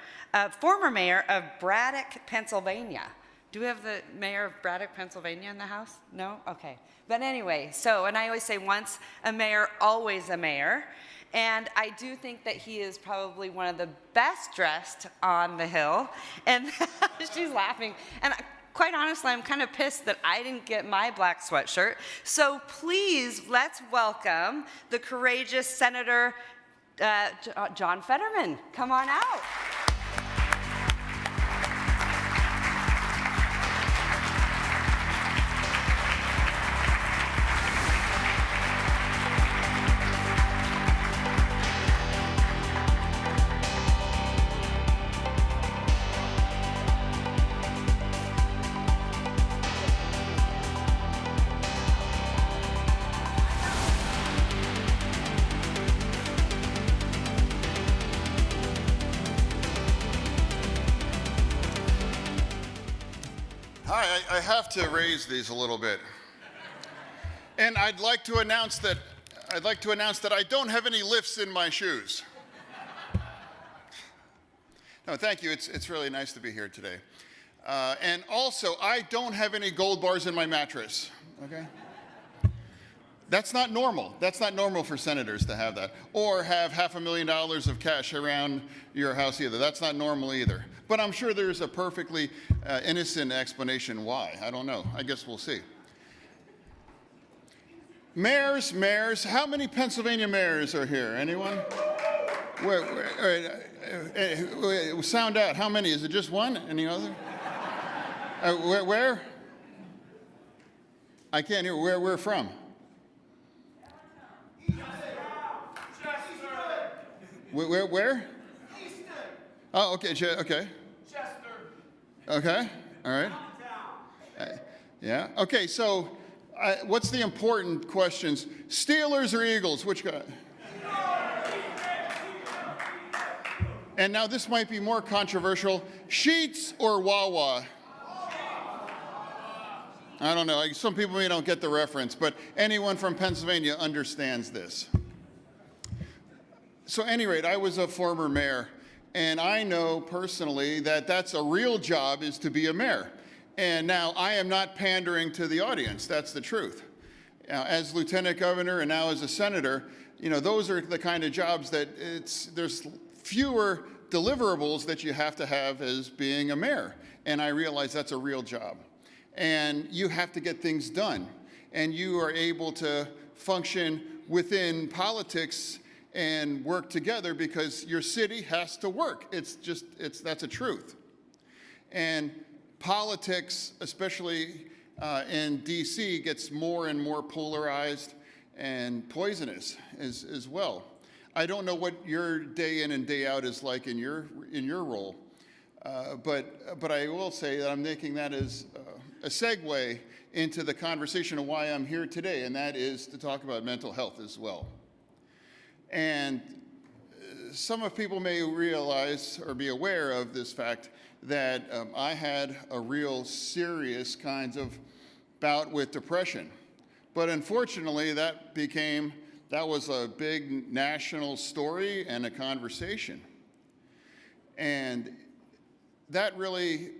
former mayor of Braddock, Pennsylvania. Do we have the mayor of Braddock, Pennsylvania in the house? No? Okay. But anyway, and I always say once a mayor, always a mayor. And I do think that he is probably one of the best dressed on the Hill. And she's laughing. And quite honestly, I'm kind of pissed that I didn't get my black sweatshirt. So please, let's welcome the courageous Senator John Fetterman. Come on out. Hi, I have to raise these a little bit. And I'd like to announce that I don't have any lifts in my shoes. No, thank you. It's really nice to be here today. And also, I don't have any gold bars in my mattress, okay? That's not normal. That's not normal for senators to have that. Or have $500,000 of cash around your house either. That's not normal either. But I'm sure there's a perfectly innocent explanation why. I don't know. I guess we'll see. Mayors. How many Pennsylvania mayors are here? Anyone? Sound out. How many? Is it just one? Any other? Where? I can't hear. Where from? Where? Easton. Oh, okay. Okay. Chester. Okay. All right. Yeah. Okay. So, what's the important questions? Steelers or Eagles? Which guy? And now this might be more controversial. Sheetz or Wawa? I don't know. Some people may don't get the reference, but anyone from Pennsylvania understands this. So at any rate, I was a former mayor, and I know personally that that's a real job, is to be a mayor. And now I am not pandering to the audience. That's the truth. As lieutenant governor and now as a senator, those are the kind of jobs that there's fewer deliverables that you have to have as being a mayor. And I realize that's a real job. And you have to get things done. And you are able to function within politics and work together because your city has to work. That's a truth. And politics, especially in DC, gets more and more polarized and poisonous as well. I don't know what your day in and day out is like in your role, but I will say that I'm making that as a segue into the conversation of why I'm here today, and that is to talk about mental health as well. And some of people may realize or be aware of this fact that I had a real serious kinds of bout with depression. But unfortunately, that was a big national story and a conversation. And that really,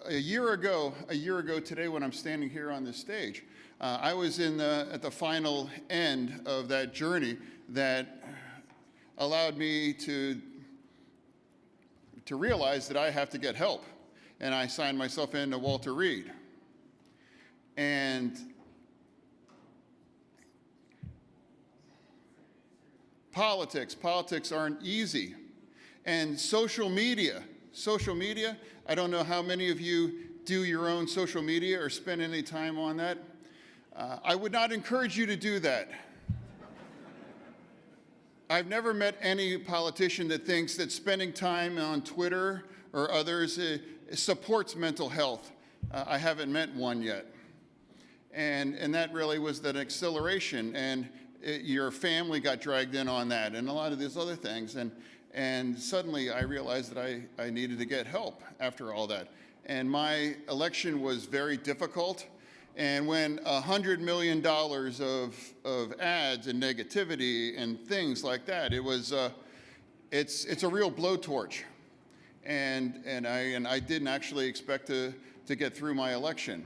a year ago today when I'm standing here on this stage, I was at the final end of that journey that allowed me to realize that I have to get help. And I signed myself in to Walter Reed. And politics aren't easy. And social media, I don't know how many of you do your own social media or spend any time on that. I would not encourage you to do that. I've never met any politician that thinks that spending time on Twitter or others supports mental health. I haven't met one yet. And that really was that acceleration, and your family got dragged in on that, and a lot of these other things. And suddenly I realized that I needed to get help after all that. And my election was very difficult. And when $100 million of ads and negativity and things like that, it's a real blowtorch. And I didn't actually expect to get through my election.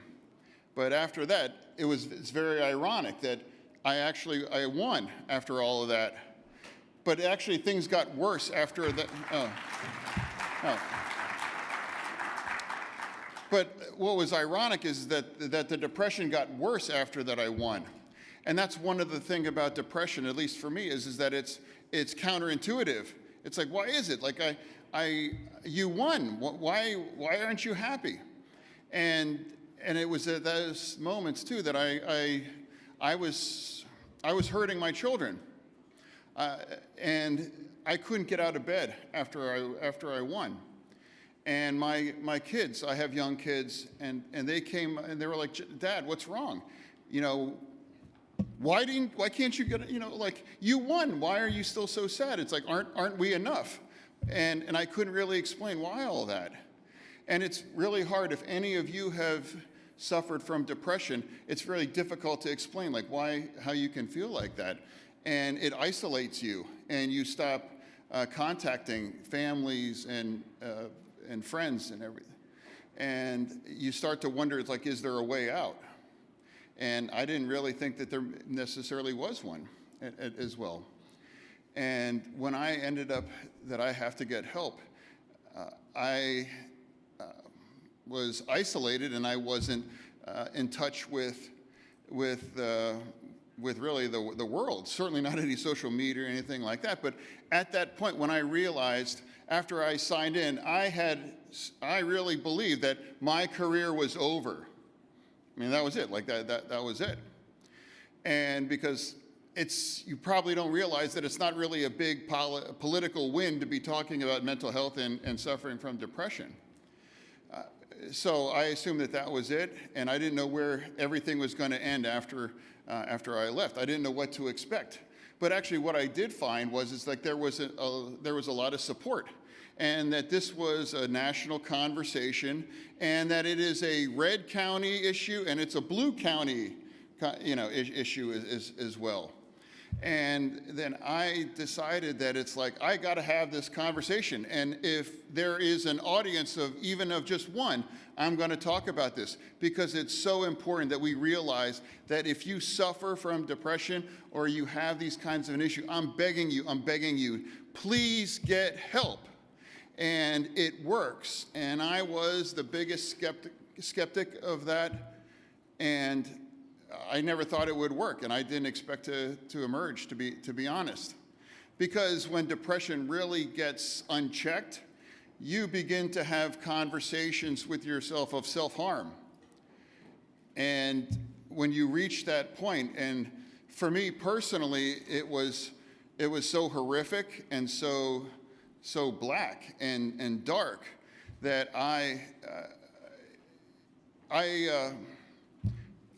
But after that, it's very ironic that I won after all of that. But actually, things got worse after that. But what was ironic is that the depression got worse after that I won. And that's one of the things about depression, at least for me, is that it's counterintuitive. It's like, why is it? Like, you won. Why aren't you happy? And it was at those moments too that I was hurting my children, and I couldn't get out of bed after I won. And my kids, I have young kids, and they came and they were like, Dad, what's wrong? You know, why can't you get, like, you won. Why are you still so sad? It's like, aren't we enough? And I couldn't really explain why all that. And it's really hard. If any of you have suffered from depression, it's really difficult to explain, like, how you can feel like that. And it isolates you, and you stop contacting families and friends and everything. And you start to wonder, it's like, is there a way out? And I didn't really think that there necessarily was one as well. And when I ended up that I have to get help, I was isolated, and I wasn't in touch with really the world. Certainly not any social media or anything like that. But at that point, when I realized after I signed in, I really believed that my career was over. I mean, that was it. Like that was it. And because you probably don't realize that it's not really a big political win to be talking about mental health and suffering from depression. So I assumed that was it, and I didn't know where everything was going to end after I left. I didn't know what to expect. But actually, what I did find was like there was a lot of support, and that this was a national conversation, and that it is a red county issue and it's a blue county, issue as well. And then I decided that it's like, I got to have this conversation. And if there is an audience of just one, I'm going to talk about this, because it's so important that we realize that if you suffer from depression or you have these kinds of an issue, I'm begging you, please get help. And it works. And I was the biggest skeptic of that. And I never thought it would work, and I didn't expect to emerge, to be honest. Because when depression really gets unchecked, you begin to have conversations with yourself of self-harm. And when you reach that point, and for me personally, it was so horrific and so black and dark that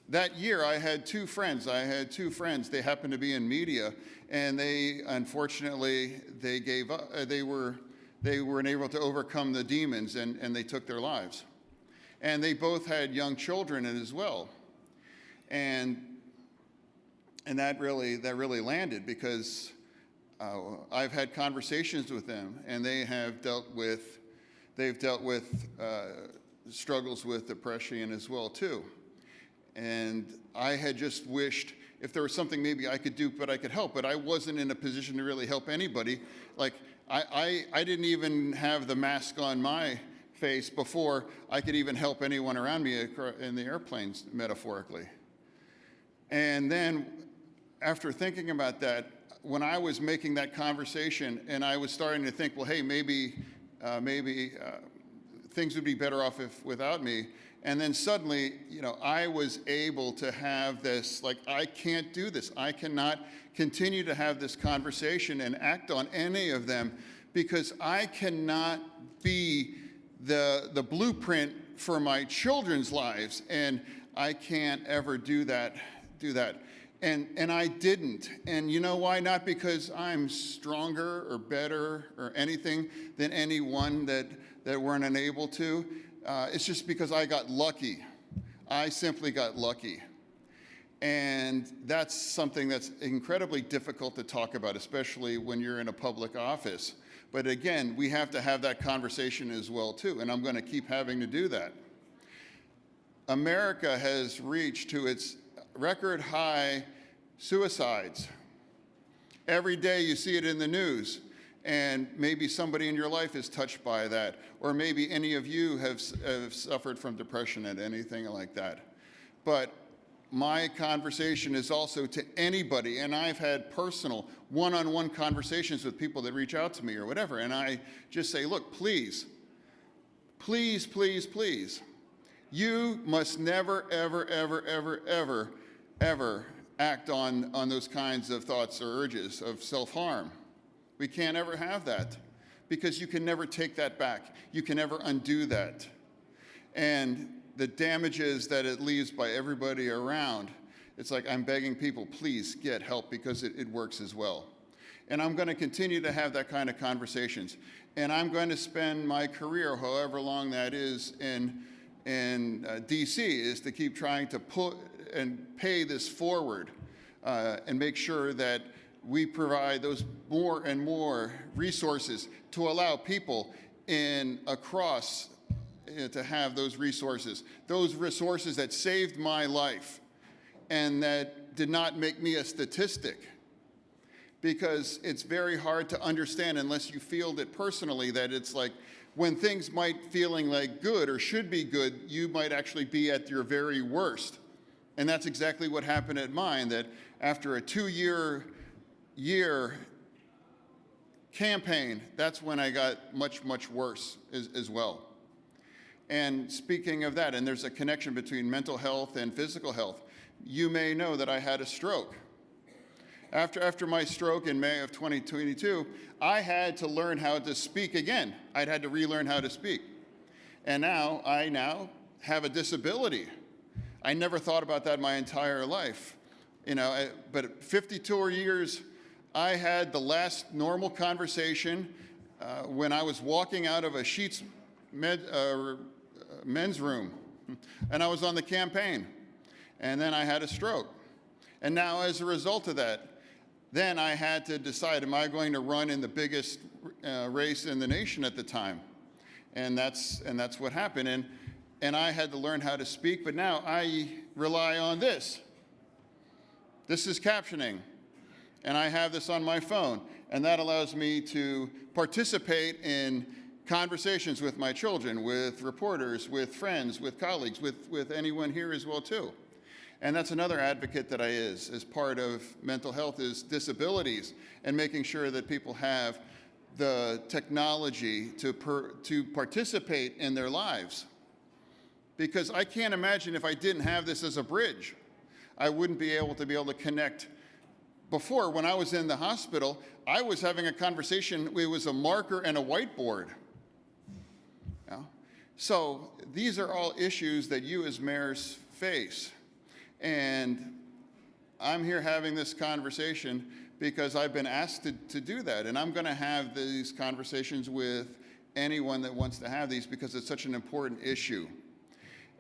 that year, I had two friends. They happened to be in media, and they unfortunately gave up. They weren't able to overcome the demons, and they took their lives. And they both had young children as well. And that really landed, because I've had conversations with them, and they've dealt with struggles with depression as well too. And I had just wished if there was something maybe I could do, but I could help, but I wasn't in a position to really help anybody. Like, I didn't even have the mask on my face before I could even help anyone around me in the airplanes, metaphorically. And then after thinking about that, when I was making that conversation and I was starting to think, well, hey, maybe things would be better off without me. And then suddenly, I was able to have this, like, I can't do this. I cannot continue to have this conversation and act on any of them, because I cannot be the blueprint for my children's lives. And I can't ever do that. And I didn't. And you know why? Not because I'm stronger or better or anything than anyone that weren't unable to. It's just because I got lucky. I simply got lucky. And that's something that's incredibly difficult to talk about, especially when you're in a public office. But again, we have to have that conversation as well, too. And I'm going to keep having to do that. America has reached to its record high suicides. Every day you see it in the news, and maybe somebody in your life is touched by that, or maybe any of you have suffered from depression and anything like that. But my conversation is also to anybody, and I've had personal one-on-one conversations with people that reach out to me or whatever, and I just say, look, please, please, please, please, you must never, ever, ever, ever, ever, ever act on those kinds of thoughts or urges of self-harm. We can't ever have that because you can never take that back. You can never undo that. And the damages that it leaves by everybody around, it's like I'm begging people, please get help because it works as well. And I'm going to continue to have that kind of conversations. And I'm going to spend my career, however long that is, in DC, is to keep trying to put and pay this forward and make sure that we provide those more and more resources to allow people across to have those resources that saved my life and that did not make me a statistic. Because it's very hard to understand unless you feel it personally that it's like when things might feeling like good or should be good, you might actually be at your very worst. And that's exactly what happened at mine, that after a 2-year campaign, that's when I got much, much worse as well. And speaking of that, and there's a connection between mental health and physical health, you may know that I had a stroke. After my stroke in May of 2022, I had to learn how to speak again. I'd had to relearn how to speak. And I have a disability. I never thought about that my entire life. But at 52 years, I had the last normal conversation when I was walking out of a Sheetz men's room, and I was on the campaign. And then I had a stroke. And now as a result of that, then I had to decide, am I going to run in the biggest race in the nation at the time? And that's what happened. And I had to learn how to speak, but now I rely on this. This is captioning, and I have this on my phone, and that allows me to participate in conversations with my children, with reporters, with friends, with colleagues, with anyone here as well too. And that's another advocate that I is as part of mental health is disabilities and making sure that people have the technology to participate in their lives. Because I can't imagine if I didn't have this as a bridge, I wouldn't be able to connect. Before, when I was in the hospital, I was having a conversation, it was a marker and a whiteboard. So these are all issues that you as mayors face. And I'm here having this conversation because I've been asked to do that. And I'm going to have these conversations with anyone that wants to have these because it's such an important issue.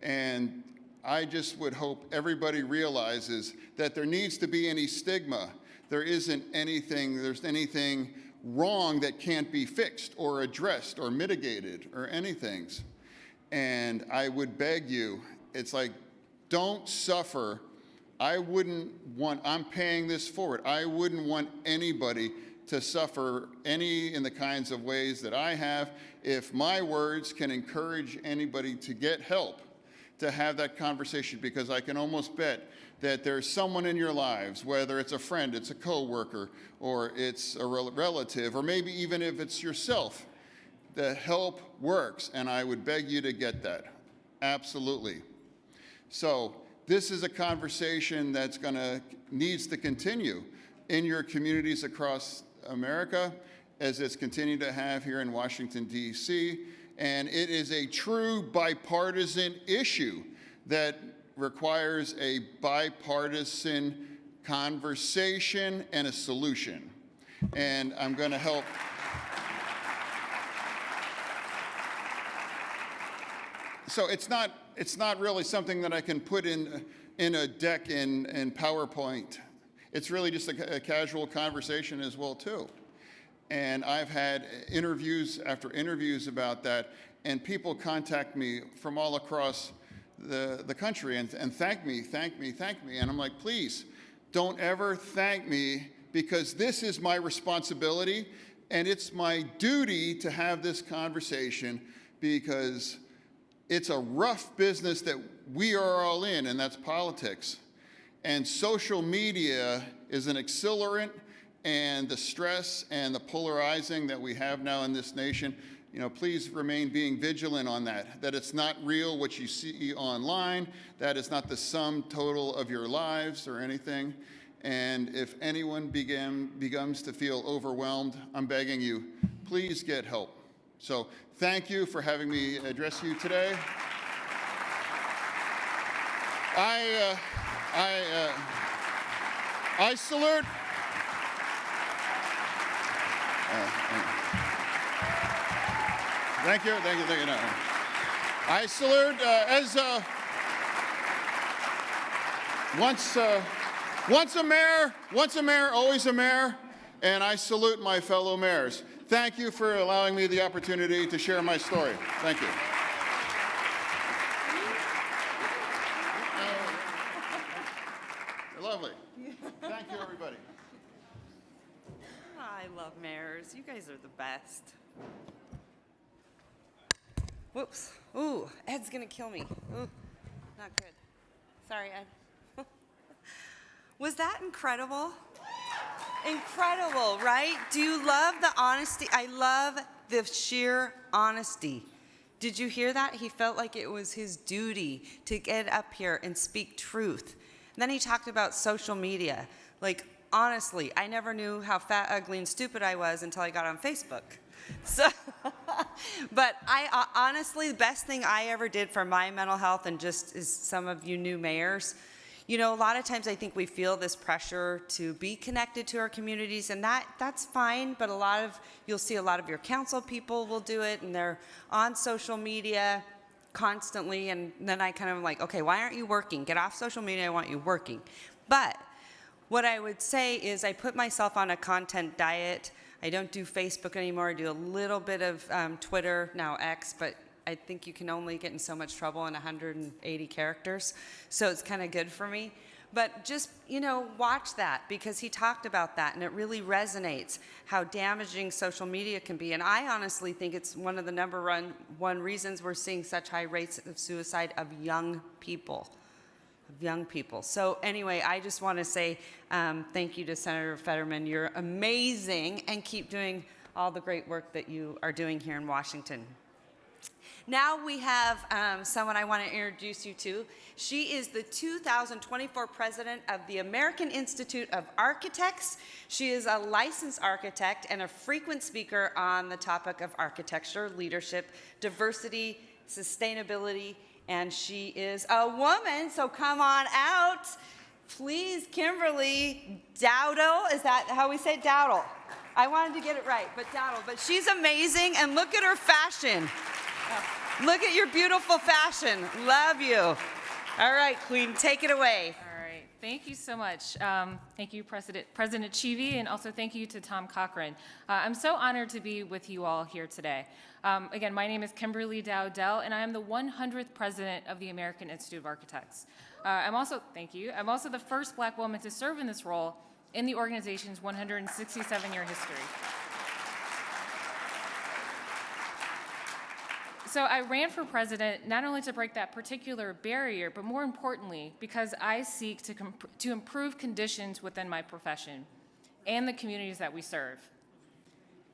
And I just would hope everybody realizes that there needs to be any stigma. There's anything wrong that can't be fixed or addressed or mitigated or anything. And I would beg you, it's like, don't suffer. I'm paying this forward. I wouldn't want anybody to suffer in the kinds of ways that I have. If my words can encourage anybody to get help, to have that conversation, because I can almost bet that there's someone in your lives, whether it's a friend, it's a coworker, or it's a relative, or maybe even if it's yourself, the help works, and I would beg you to get that. Absolutely. So this is a conversation that's needs to continue in your communities across America, as it's continued to have here in Washington, D.C., and it is a true bipartisan issue that requires a bipartisan conversation and a solution. And I'm going to help. So it's not really something that I can put in a deck in PowerPoint. It's really just a casual conversation as well too. And I've had interviews after interviews about that, and people contact me from all across the country and thank me. And I'm like, please, don't ever thank me, because this is my responsibility and it's my duty to have this conversation, because it's a rough business that we are all in, and that's politics. And social media is an accelerant, and the stress and the polarizing that we have now in this nation, please remain being vigilant on that it's not real what you see online, that is not the sum total of your lives or anything. And if anyone begins to feel overwhelmed, I'm begging you, please get help. So thank you for having me address you today. I salute. Thank you. No. I salute as once a mayor, always a mayor, and I salute my fellow mayors. Thank you for allowing me the opportunity to share my story. Thank you. Lovely. Thank you, everybody. I love mayors. You guys are the best. Whoops. Ooh, Ed's gonna kill me. Ooh, not good. Sorry, Ed. Was that incredible? Incredible, right? Do you love the honesty? I love the sheer honesty. Did you hear that? He felt like it was his duty to get up here and speak truth. And then he talked about social media. Like, honestly, I never knew how fat, ugly, and stupid I was until I got on Facebook. So, but I honestly, the best thing I ever did for my mental health, and just as some of you new mayors, a lot of times I think we feel this pressure to be connected to our communities, and that's fine, but you'll see a lot of your council people will do it, and they're on social media constantly, and then I kind of like, okay, why aren't you working? Get off social media, I want you working. But what I would say is I put myself on a content diet. I don't do Facebook anymore. I do a little bit of Twitter, now X, but I think you can only get in so much trouble in 180 characters, so it's kind of good for me. But just, watch that, because he talked about that, and it really resonates how damaging social media can be. And I honestly think it's one of the number one reasons we're seeing such high rates of suicide of young people. So anyway, I just want to say thank you to Senator Fetterman. You're amazing, and keep doing all the great work that you are doing here in Washington. Now we have someone I want to introduce you to. She is the 2024 president of the American Institute of Architects. She is a licensed architect and a frequent speaker on the topic of architecture, leadership, diversity, sustainability, and she is a woman, so come on out. Please, Kimberly Dowdle, is that how we say it? Dowdle. I wanted to get it right, but Dowdle. But she's amazing, and look at her fashion. Look at your beautiful fashion. Love you. All right, Queen, take it away. All right, thank you so much. Thank you, President Chivy, and also thank you to Tom Cochran. I'm so honored to be with you all here today. Again, my name is Kimberly Dowdell, and I am the 100th president of the American Institute of Architects. I'm also the first Black woman to serve in this role in the organization's 167-year history. So I ran for president not only to break that particular barrier, but more importantly, because I seek to improve conditions within my profession and the communities that we serve.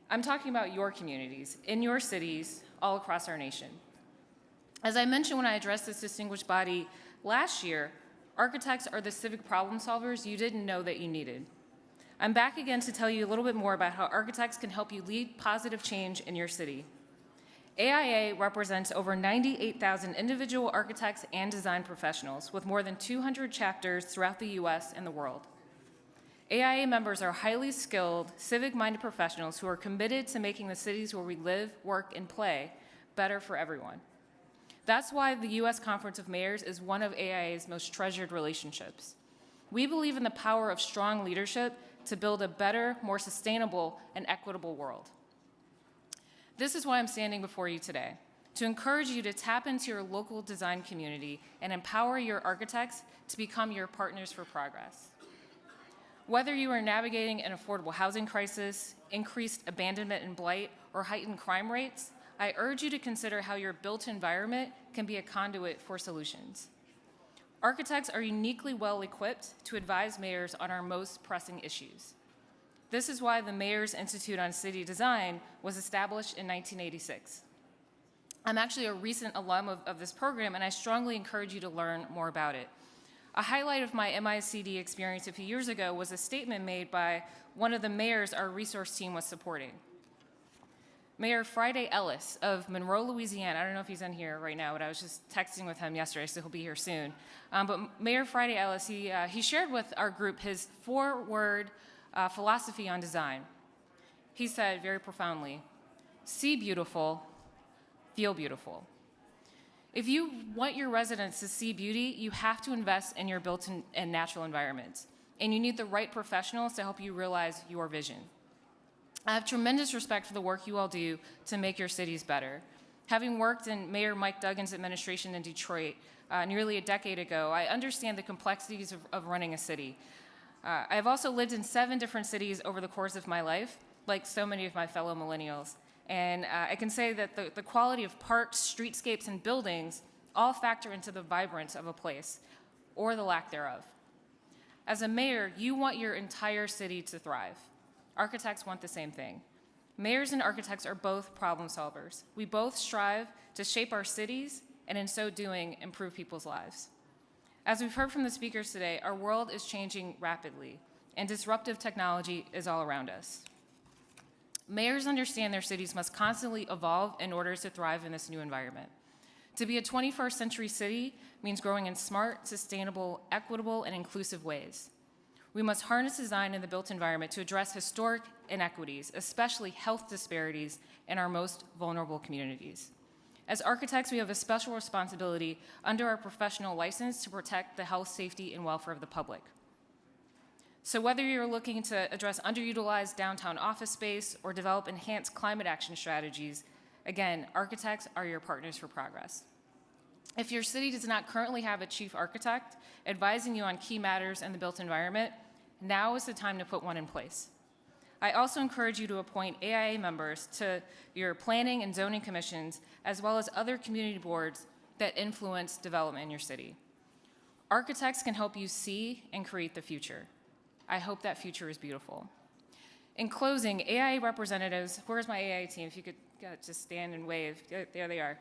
I'm talking about your communities, in your cities, all across our nation. As I mentioned when I addressed this distinguished body last year, architects are the civic problem solvers you didn't know that you needed. I'm back again to tell you a little bit more about how architects can help you lead positive change in your city. AIA represents over 98,000 individual architects and design professionals with more than 200 chapters throughout the US and the world. AIA members are highly skilled, civic-minded professionals who are committed to making the cities where we live, work, and play better for everyone. That's why the U.S. Conference of Mayors is one of AIA's most treasured relationships. We believe in the power of strong leadership to build a better, more sustainable, and equitable world. This is why I'm standing before you today, to encourage you to tap into your local design community and empower your architects to become your partners for progress. Whether you are navigating an affordable housing crisis, increased abandonment and blight, or heightened crime rates, I urge you to consider how your built environment can be a conduit for solutions. Architects are uniquely well equipped to advise mayors on our most pressing issues. This is why the Mayor's Institute on City Design was established in 1986. I'm actually a recent alum of this program, and I strongly encourage you to learn more about it. A highlight of my MICD experience a few years ago was a statement made by one of the mayors our resource team was supporting. Mayor Friday Ellis of Monroe, Louisiana, I don't know if he's in here right now, but I was just texting with him yesterday, so he'll be here soon. But Mayor Friday Ellis, he shared with our group his 4-word philosophy on design. He said very profoundly, see beautiful, feel beautiful. If you want your residents to see beauty, you have to invest in your built and natural environments, and you need the right professionals to help you realize your vision. I have tremendous respect for the work you all do to make your cities better. Having worked in Mayor Mike Duggan's administration in Detroit nearly a decade ago, I understand the complexities of running a city. I have also lived in 7 different cities over the course of my life, like so many of my fellow millennials. And I can say that the quality of parks, streetscapes, and buildings all factor into the vibrance of a place, or the lack thereof. As a mayor, you want your entire city to thrive. Architects want the same thing. Mayors and architects are both problem solvers. We both strive to shape our cities, and in so doing, improve people's lives. As we've heard from the speakers today, our world is changing rapidly, and disruptive technology is all around us. Mayors understand their cities must constantly evolve in order to thrive in this new environment. To be a 21st century city means growing in smart, sustainable, equitable, and inclusive ways. We must harness design in the built environment to address historic inequities, especially health disparities in our most vulnerable communities. As architects, we have a special responsibility under our professional license to protect the health, safety, and welfare of the public. So whether you're looking to address underutilized downtown office space or develop enhanced climate action strategies, again, architects are your partners for progress. If your city does not currently have a chief architect advising you on key matters in the built environment, now is the time to put one in place. I also encourage you to appoint AIA members to your planning and zoning commissions, as well as other community boards that influence development in your city. Architects can help you see and create the future. I hope that future is beautiful. In closing, AIA representatives, where's my AIA team? If you could just stand and wave. There they are.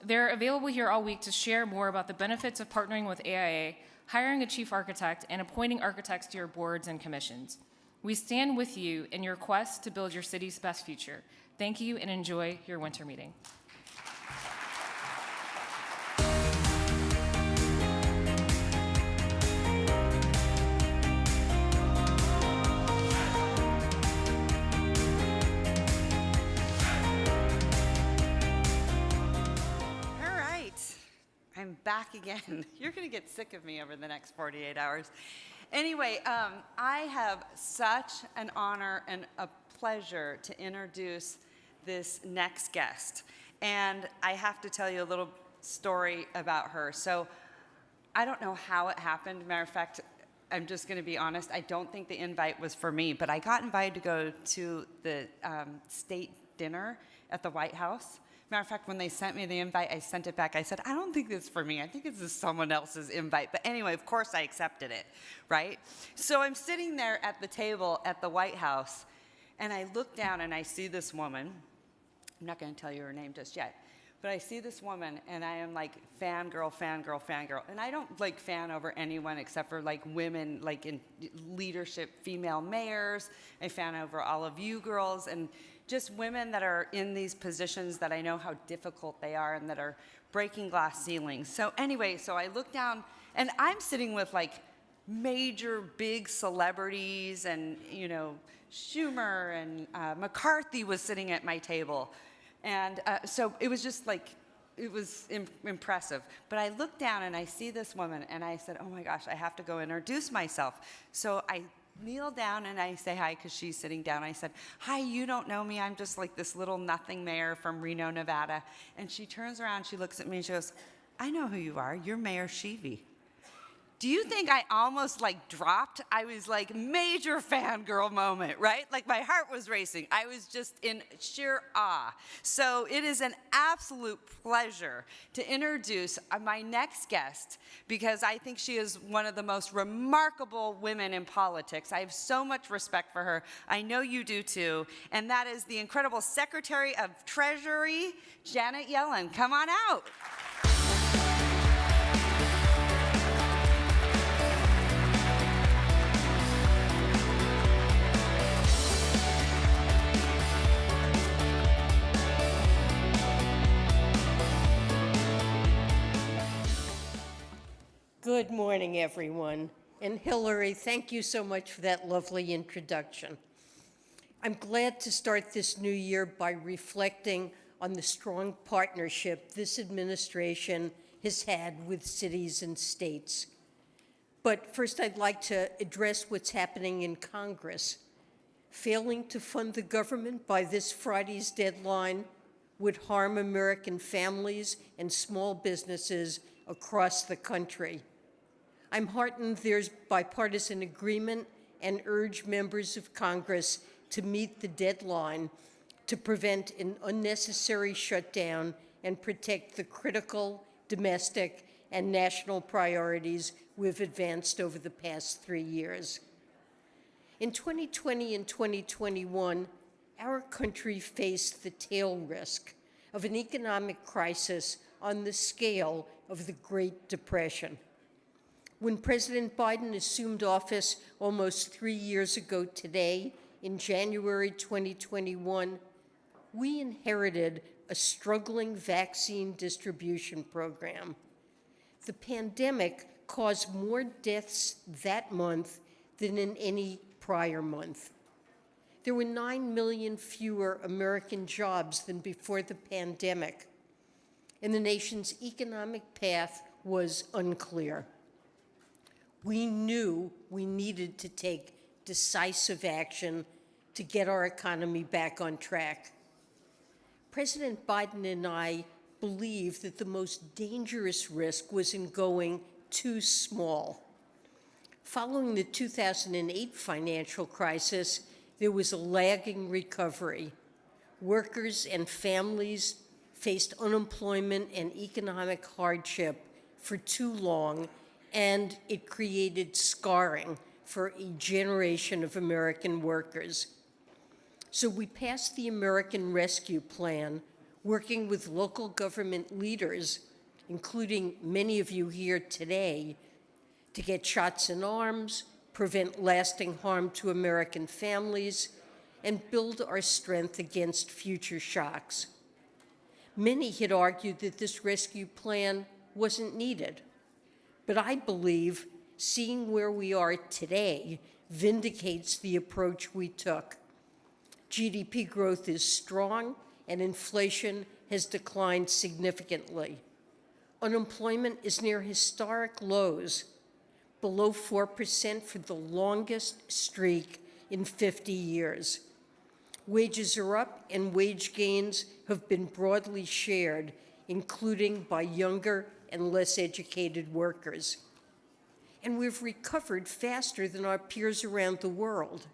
They're available here all week to share more about the benefits of partnering with AIA, hiring a chief architect, and appointing architects to your boards and commissions. We stand with you in your quest to build your city's best future. Thank you and enjoy your winter meeting. I'm back again. You're going to get sick of me over the next 48 hours. Anyway, I have such an honor and a pleasure to introduce this next guest. And I have to tell you a little story about her. So I don't know how it happened. Matter of fact, I'm just going to be honest. I don't think the invite was for me, but I got invited to go to the state dinner at the White House. Matter of fact, when they sent me the invite, I sent it back. I said, I don't think this is for me. I think this is someone else's invite. But anyway, of course I accepted it, right? So I'm sitting there at the table at the White House, and I look down and I see this woman. I'm not going to tell you her name just yet. But I see this woman, and I am like fangirl, fangirl, fangirl. And I don't like fan over anyone except for like women, like in leadership, female mayors. I fan over all of you girls. And just women that are in these positions that I know how difficult they are and that are breaking glass ceilings. So anyway, so I look down and I'm sitting with like major big celebrities and, you know, Schumer and McCarthy was sitting at my table. And so it was just like, it was impressive. But I looked down and I see this woman and I said, oh my gosh, I have to go introduce myself. So I kneel down and I say hi because she's sitting down. I said, hi, you don't know me. I'm just like this little nothing mayor from Reno, Nevada. And she turns around, she looks at me and she goes, I know who you are. You're Mayor Sheevy. Do you think I almost like dropped? I was like major fangirl moment, right? Like my heart was racing. I was just in sheer awe. So it is an absolute pleasure to introduce my next guest because I think she is one of the most remarkable women in politics. I have so much respect for her. I know you do too. And that is the incredible Secretary of Treasury, Janet Yellen. Come on out. Good morning, everyone. And Hillary, thank you so much for that lovely introduction. I'm glad to start this new year by reflecting on the strong partnership this administration has had with cities and states. But first, I'd like to address what's happening in Congress. Failing to fund the government by this Friday's deadline would harm American families and small businesses across the country. I'm heartened there's bipartisan agreement and urge members of Congress to meet the deadline to prevent an unnecessary shutdown and protect the critical domestic and national priorities we've advanced over the past 3 years. In 2020 and 2021, our country faced the tail risk of an economic crisis on the scale of the Great Depression. When President Biden assumed office almost 3 years ago today, in January 2021, we inherited a struggling vaccine distribution program. The pandemic caused more deaths that month than in any prior month. There were 9 million fewer American jobs than before the pandemic, and the nation's economic path was unclear. We knew we needed to take decisive action to get our economy back on track. President Biden and I believe that the most dangerous risk was in going too small. Following the 2008 financial crisis, there was a lagging recovery. Workers and families faced unemployment and economic hardship for too long, and it created scarring for a generation of American workers. So we passed the American Rescue Plan, working with local government leaders, including many of you here today, to get shots in arms, prevent lasting harm to American families, and build our strength against future shocks. Many had argued that this rescue plan wasn't needed, but I believe seeing where we are today vindicates the approach we took. GDP growth is strong and inflation has declined significantly. Unemployment is near historic lows, below 4% for the longest streak in 50 years. Wages are up and wage gains have been broadly shared, including by younger and less educated workers. And we've recovered faster than our peers around the world.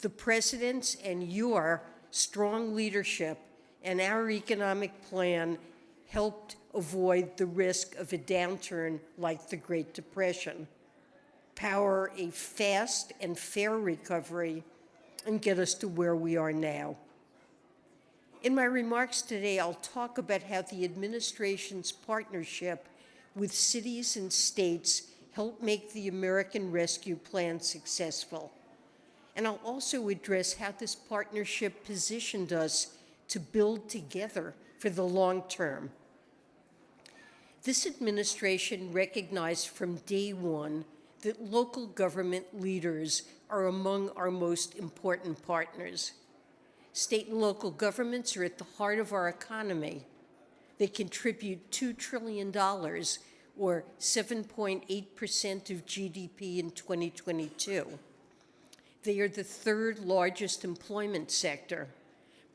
The president's and your strong leadership and our economic plan helped avoid the risk of a downturn like the Great Depression, power a fast and fair recovery, and get us to where we are now. In my remarks today, I'll talk about how the administration's partnership with cities and states helped make the American Rescue Plan successful. And I'll also address how this partnership positioned us to build together for the long term. This administration recognized from day one that local government leaders are among our most important partners. State and local governments are at the heart of our economy. They contribute $2 trillion, or 7.8% of GDP in 2022. They are the third largest employment sector,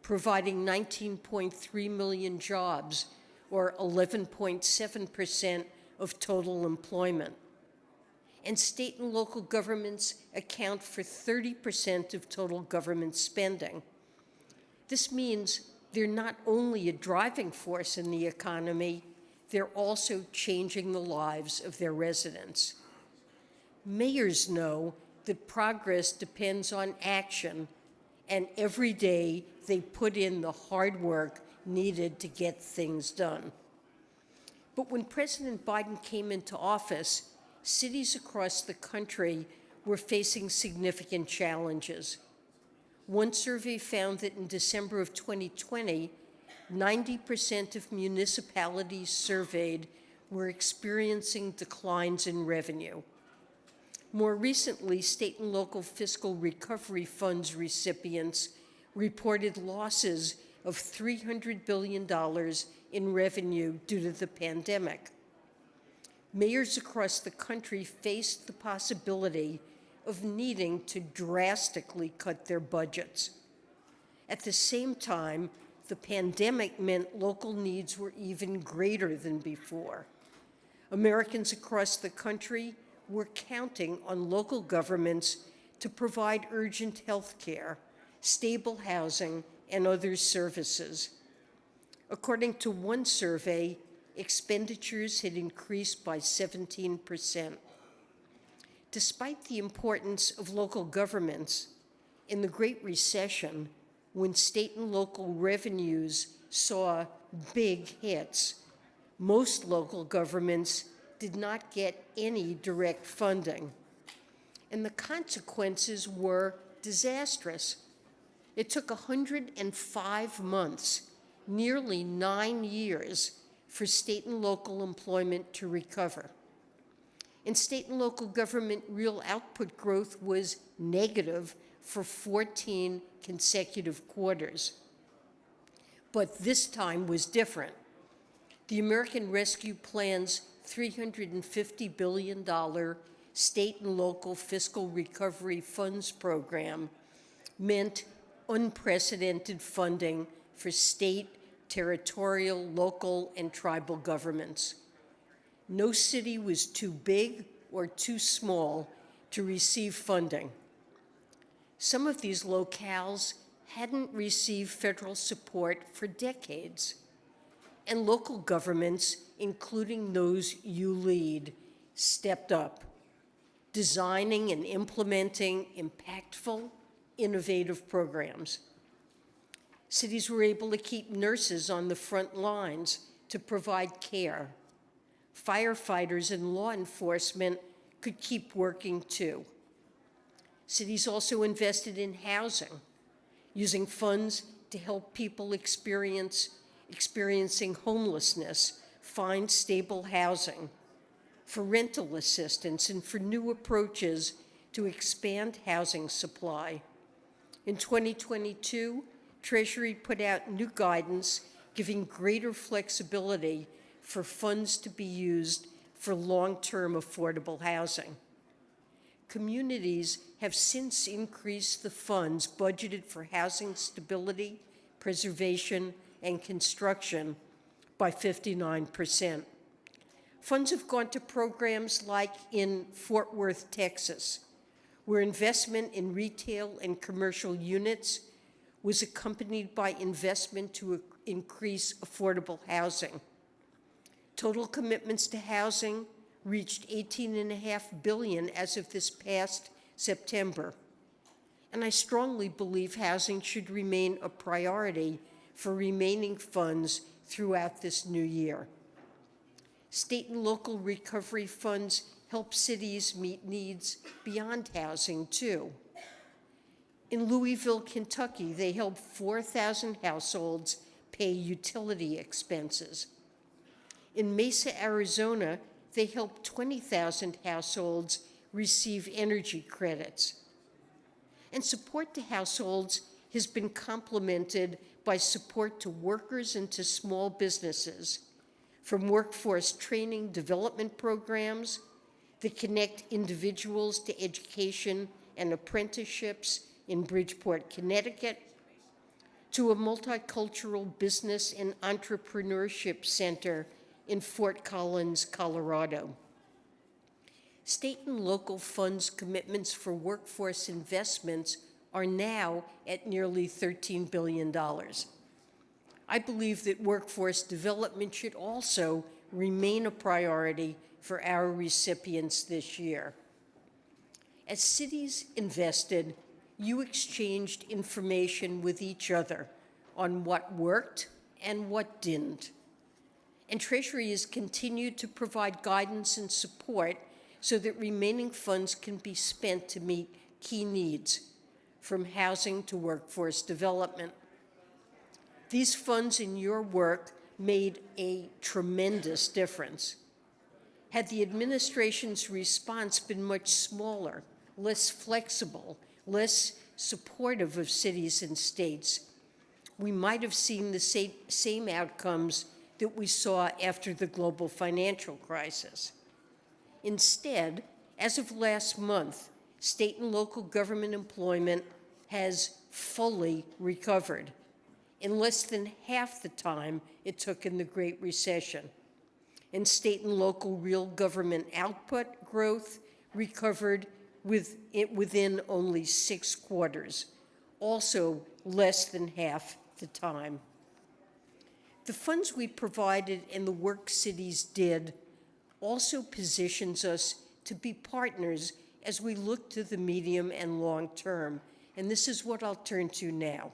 providing 19.3 million jobs, or 11.7% of total employment. And state and local governments account for 30% of total government spending. This means they're not only a driving force in the economy, they're also changing the lives of their residents. Mayors know that progress depends on action, and every day they put in the hard work needed to get things done. But when President Biden came into office, cities across the country were facing significant challenges. One survey found that in December of 2020, 90% of municipalities surveyed were experiencing declines in revenue. More recently, state and local fiscal recovery funds recipients reported losses of $300 billion in revenue due to the pandemic. Mayors across the country faced the possibility of needing to drastically cut their budgets. At the same time, the pandemic meant local needs were even greater than before. Americans across the country were counting on local governments to provide urgent health care, stable housing, and other services. According to one survey, expenditures had increased by 17%. Despite the importance of local governments, in the Great Recession, when state and local revenues saw big hits, most local governments did not get any direct funding. And the consequences were disastrous. It took 105 months, nearly 9 years, for state and local employment to recover. In state and local government, real output growth was negative for 14 consecutive quarters. But this time was different. The American Rescue Plan's $350 billion state and local fiscal recovery funds program meant unprecedented funding for state, territorial, local, and tribal governments. No city was too big or too small to receive funding. Some of these locales hadn't received federal support for decades, and local governments, including those you lead, stepped up, designing and implementing impactful, innovative programs. Cities were able to keep nurses on the front lines to provide care. Firefighters and law enforcement could keep working too. Cities also invested in housing, using funds to help people experiencing homelessness find stable housing, for rental assistance, and for new approaches to expand housing supply. In 2022, Treasury put out new guidance giving greater flexibility for funds to be used for long-term affordable housing. Communities have since increased the funds budgeted for housing stability, preservation, and construction by 59%. Funds have gone to programs like in Fort Worth, Texas, where investment in retail and commercial units was accompanied by investment to increase affordable housing. Total commitments to housing reached $18.5 billion as of this past September. And I strongly believe housing should remain a priority for remaining funds throughout this new year. State and local recovery funds help cities meet needs beyond housing, too. In Louisville, Kentucky, they helped 4,000 households pay utility expenses. In Mesa, Arizona, they helped 20,000 households receive energy credits. And support to households has been complemented by support to workers and to small businesses, from workforce training development programs that connect individuals to education and apprenticeships in Bridgeport, Connecticut, to a multicultural business and entrepreneurship center in Fort Collins, Colorado. State and local funds commitments for workforce investments are now at nearly $13 billion. I believe that workforce development should also remain a priority for our recipients this year. As cities invested, you exchanged information with each other on what worked and what didn't. And Treasury has continued to provide guidance and support so that remaining funds can be spent to meet key needs, from housing to workforce development. These funds in your work made a tremendous difference. Had the administration's response been much smaller, less flexible, less supportive of cities and states, we might have seen the same outcomes that we saw after the global financial crisis. Instead, as of last month, state and local government employment has fully recovered in less than half the time it took in the Great Recession. And state and local real government output growth recovered within only 6 quarters, also less than half the time. The funds we provided and the work cities did also positions us to be partners as we look to the medium and long term. And this is what I'll turn to now.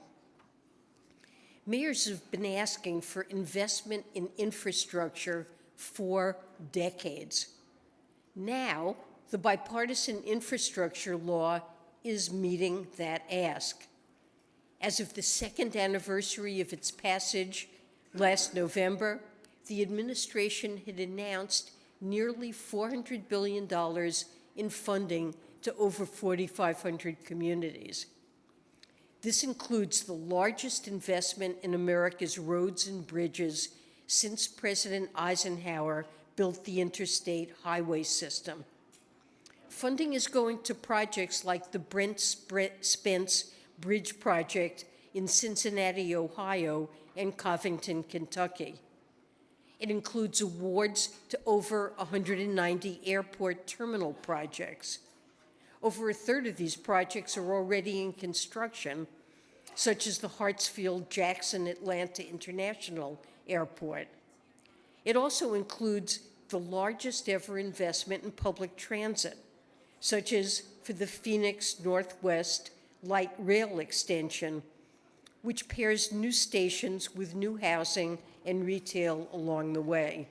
Mayors have been asking for investment in infrastructure for decades. Now, the bipartisan infrastructure law is meeting that ask. As of the second anniversary of its passage last November, the administration had announced nearly $400 billion in funding to over 4,500 communities. This includes the largest investment in America's roads and bridges since President Eisenhower built the interstate highway system. Funding is going to projects like the Brent Spence Bridge project in Cincinnati, Ohio, and Covington, Kentucky. It includes awards to over 190 airport terminal projects. Over a third of these projects are already in construction, such as the Hartsfield-Jackson Atlanta International Airport. It also includes the largest ever investment in public transit, such as for the Phoenix Northwest Light Rail Extension, which pairs new stations with new housing and retail along the way.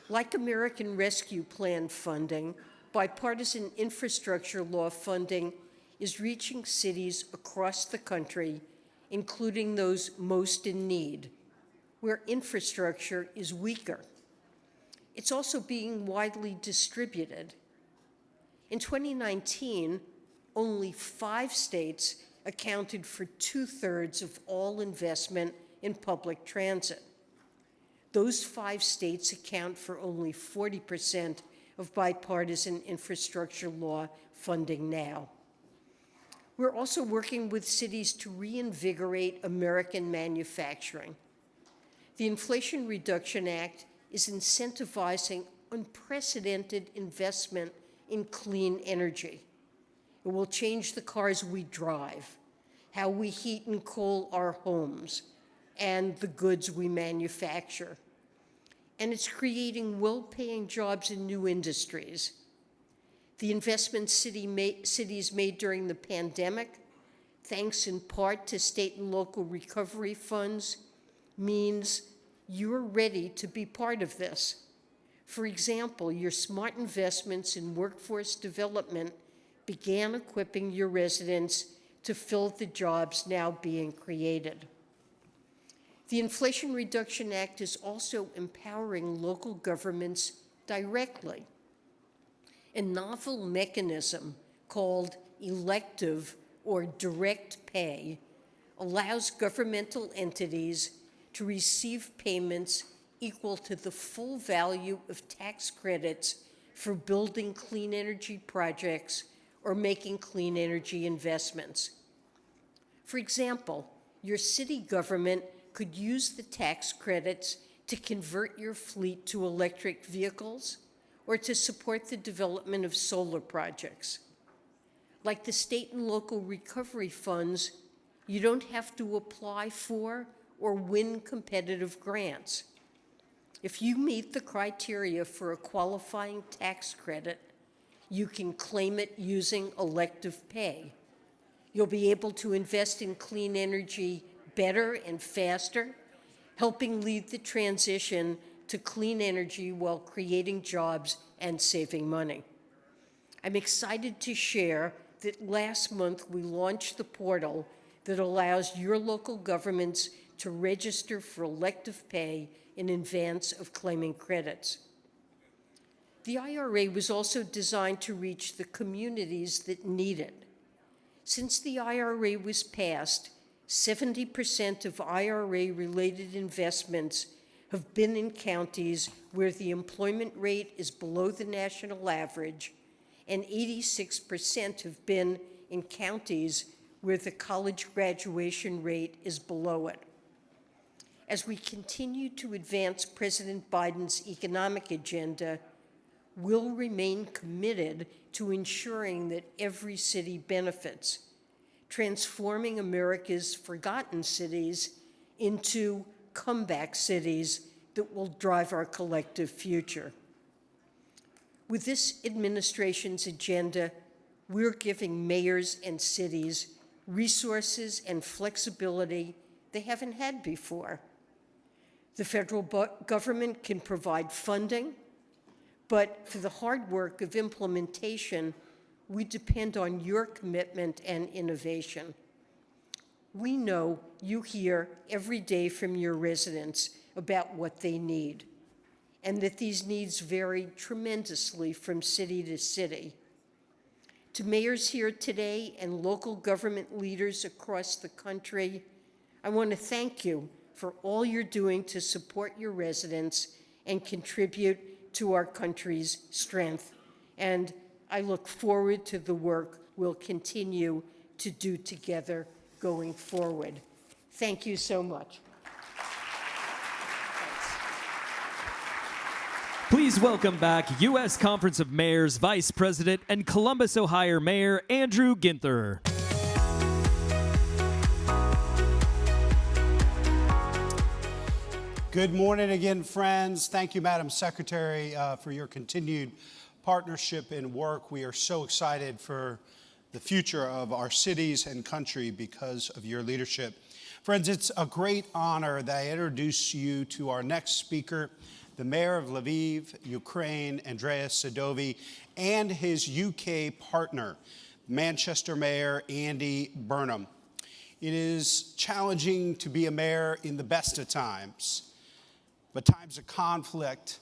Like American Rescue Plan funding, bipartisan infrastructure law funding is reaching cities across the country, including those most in need, where infrastructure is weaker. It's also being widely distributed. In 2019, only 5 states accounted for 2/3 of all investment in public transit. Those 5 states account for only 40% of bipartisan infrastructure law funding now. We're also working with cities to reinvigorate American manufacturing. The Inflation Reduction Act is incentivizing unprecedented investment in clean energy. It will change the cars we drive, how we heat and cool our homes, and the goods we manufacture. And it's creating well-paying jobs in new industries. The investments cities made during the pandemic, thanks in part to state and local recovery funds, means you're ready to be part of this. For example, your smart investments in workforce development began equipping your residents to fill the jobs now being created. The Inflation Reduction Act is also empowering local governments directly. A novel mechanism called elective or direct pay allows governmental entities to receive payments equal to the full value of tax credits for building clean energy projects or making clean energy investments. For example, your city government could use the tax credits to convert your fleet to electric vehicles or to support the development of solar projects. Like the state and local recovery funds, you don't have to apply for or win competitive grants. If you meet the criteria for a qualifying tax credit, you can claim it using elective pay. You'll be able to invest in clean energy better and faster, helping lead the transition to clean energy while creating jobs and saving money. I'm excited to share that last month we launched the portal that allows your local governments to register for elective pay in advance of claiming credits. The IRA was also designed to reach the communities that need it. Since the IRA was passed, 70% of IRA-related investments have been in counties where the employment rate is below the national average, and 86% have been in counties where the college graduation rate is below it. As we continue to advance President Biden's economic agenda, we'll remain committed to ensuring that every city benefits, transforming America's forgotten cities into comeback cities that will drive our collective future. With this administration's agenda, we're giving mayors and cities resources and flexibility they haven't had before. The federal government can provide funding, but for the hard work of implementation, we depend on your commitment and innovation. We know you hear every day from your residents about what they need, and that these needs vary tremendously from city to city. To mayors here today and local government leaders across the country, I want to thank you for all you're doing to support your residents and contribute to our country's strength. And I look forward to the work we'll continue to do together going forward. Thank you so much. Please welcome back U.S. Conference of Mayors Vice President and Columbus, Ohio Mayor Andrew Ginther. Good morning again, friends. Thank you, Madam Secretary, for your continued partnership and work. We are so excited for the future of our cities and country because of your leadership. Friends, it's a great honor that I introduce you to our next speaker, the Mayor of Lviv, Ukraine, Andreas Sadovi, and his UK partner, Manchester Mayor Andy Burnham. It is challenging to be a mayor in the best of times, but times of conflict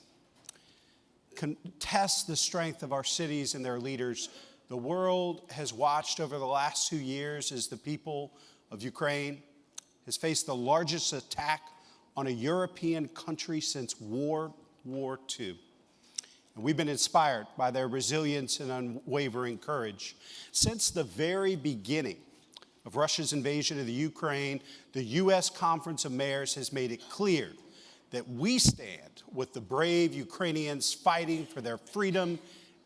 can test the strength of our cities and their leaders. The world has watched over the last 2 years as the people of Ukraine has faced the largest attack on a European country since World War II. And we've been inspired by their resilience and unwavering courage. Since the very beginning of Russia's invasion of the Ukraine, the U.S. Conference of Mayors has made it clear that we stand with the brave Ukrainians fighting for their freedom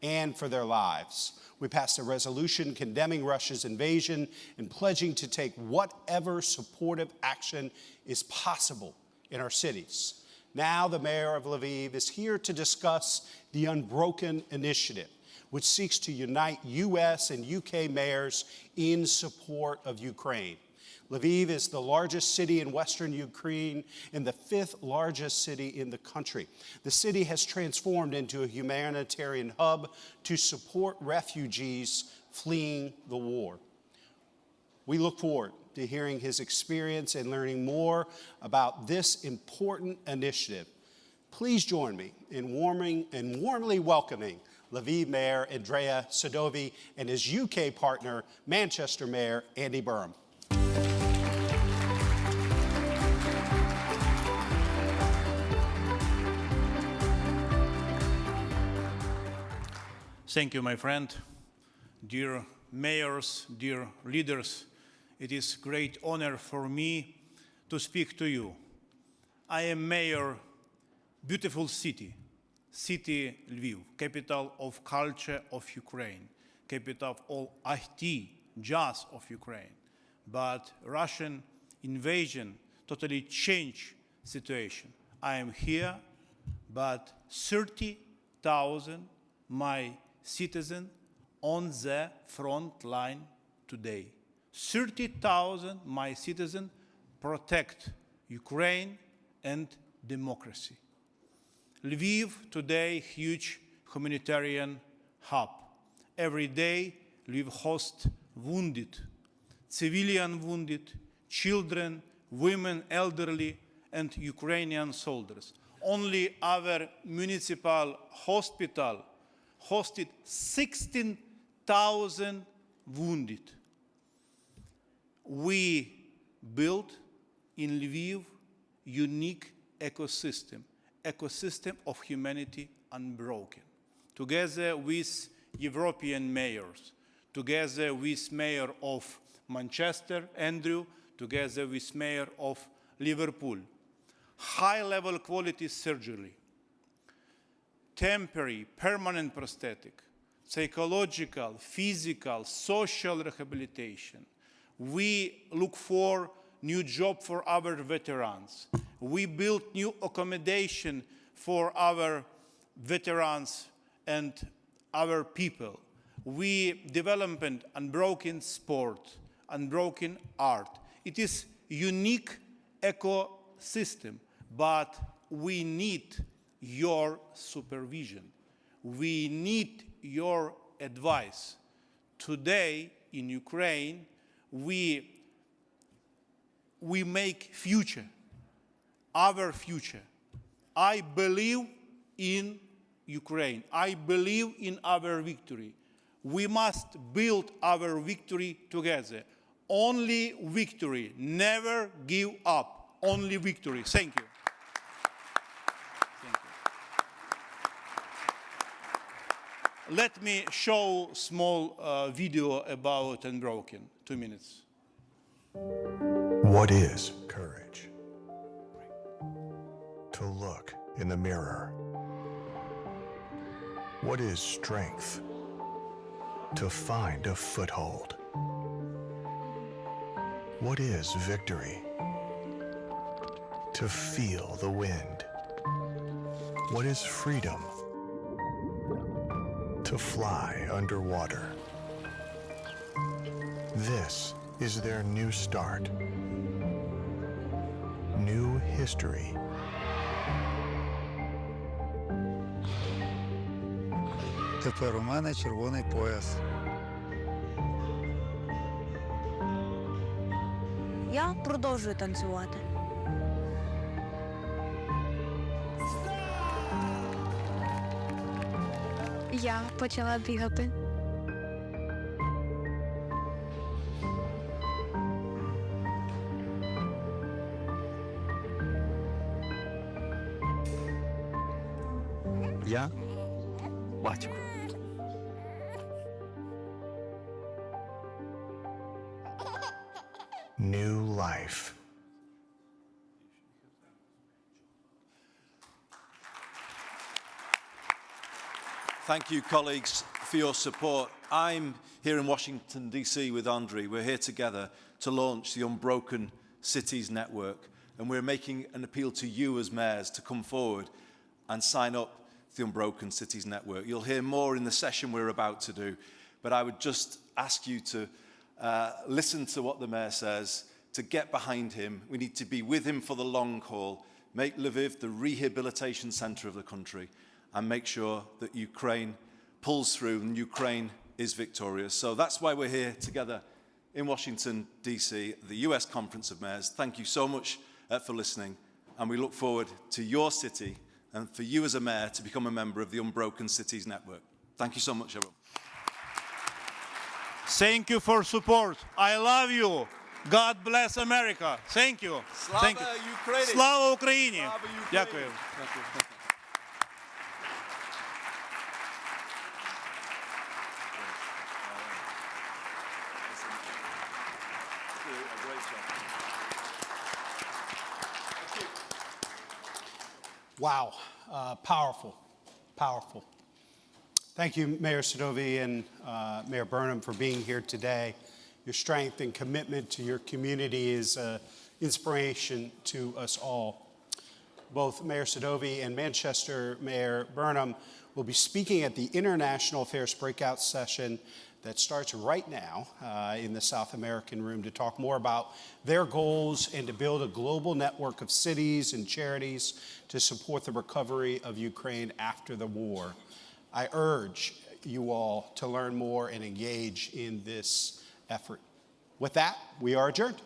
and for their lives. We passed a resolution condemning Russia's invasion and pledging to take whatever supportive action is possible in our cities. Now the mayor of Lviv is here to discuss the Unbroken Initiative, which seeks to unite U.S. and UK mayors in support of Ukraine. Lviv is the largest city in western Ukraine and the 5th largest city in the country. The city has transformed into a humanitarian hub to support refugees fleeing the war. We look forward to hearing his experience and learning more about this important initiative. Please join me in warmly welcoming Lviv Mayor Andrea Sadovi and his UK partner, Manchester Mayor Andy Burham. Thank you, my friend. Dear mayors, dear leaders, it is a great honor for me to speak to you. I am mayor, beautiful city Lviv, capital of culture of Ukraine, capital of all IT, jazz of Ukraine. But Russian invasion totally changed situation. I am here, but 30,000 my citizens on the front line today. 30,000 my citizens protect Ukraine and democracy. Lviv today huge humanitarian hub. Every day Lviv hosts wounded, civilian wounded, children, women, elderly, and Ukrainian soldiers. Only our municipal hospital hosted 16,000 wounded. We built in Lviv unique ecosystem of humanity unbroken. Together with European mayors, together with Mayor of Manchester, Andrew, together with Mayor of Liverpool. High-level quality surgery, temporary, permanent prosthetic, psychological, physical, social rehabilitation. We look for new job for our veterans. We build new accommodation for our veterans and our people. We develop unbroken sport, unbroken art. It is unique ecosystem, but we need your supervision. We need your advice. Today in Ukraine, we make future, our future. I believe in Ukraine. I believe in our victory. We must build our victory together. Only victory. Never give up. Only victory. Thank you. Let me show a small video about Unbroken. 2 minutes. What is courage? To look in the mirror. What is strength? To find a foothold. What is victory? To feel the wind. What is freedom? To fly underwater. This is their new start. New history. Тепер у мене червоний пояс. Я продовжую танцювати. Я почала бігати. Я батько. New life. Thank you, colleagues, for your support. I'm here in Washington, D.C. with Andriy. We're here together to launch the Unbroken Cities Network, and we're making an appeal to you as mayors to come forward and sign up to the Unbroken Cities Network. You'll hear more in the session we're about to do, but I would just ask you to listen to what the mayor says, to get behind him. We need to be with him for the long haul, make Lviv the rehabilitation centre of the country, and make sure that Ukraine pulls through and Ukraine is victorious. So that's why we're here together in Washington, D.C., the US Conference of Mayors. Thank you so much for listening, and we look forward to your city and for you as a mayor to become a member of the Unbroken Cities Network. Thank you so much, everyone. Thank you for support. I love you. God bless America. Thank you. Thank you. Ukraini. Слава Україні. Дякую. Wow, powerful, powerful. Thank you, Mayor Sadovi and Mayor Burnham, for being here today. Your strength and commitment to your community is an inspiration to us all. Both Mayor Sadovi and Manchester Mayor Burnham will be speaking at the International Affairs Breakout Session that starts right now in the South American Room to talk more about their goals and to build a global network of cities and charities to support the recovery of Ukraine after the war. I urge you all to learn more and engage in this effort. With that, we are adjourned.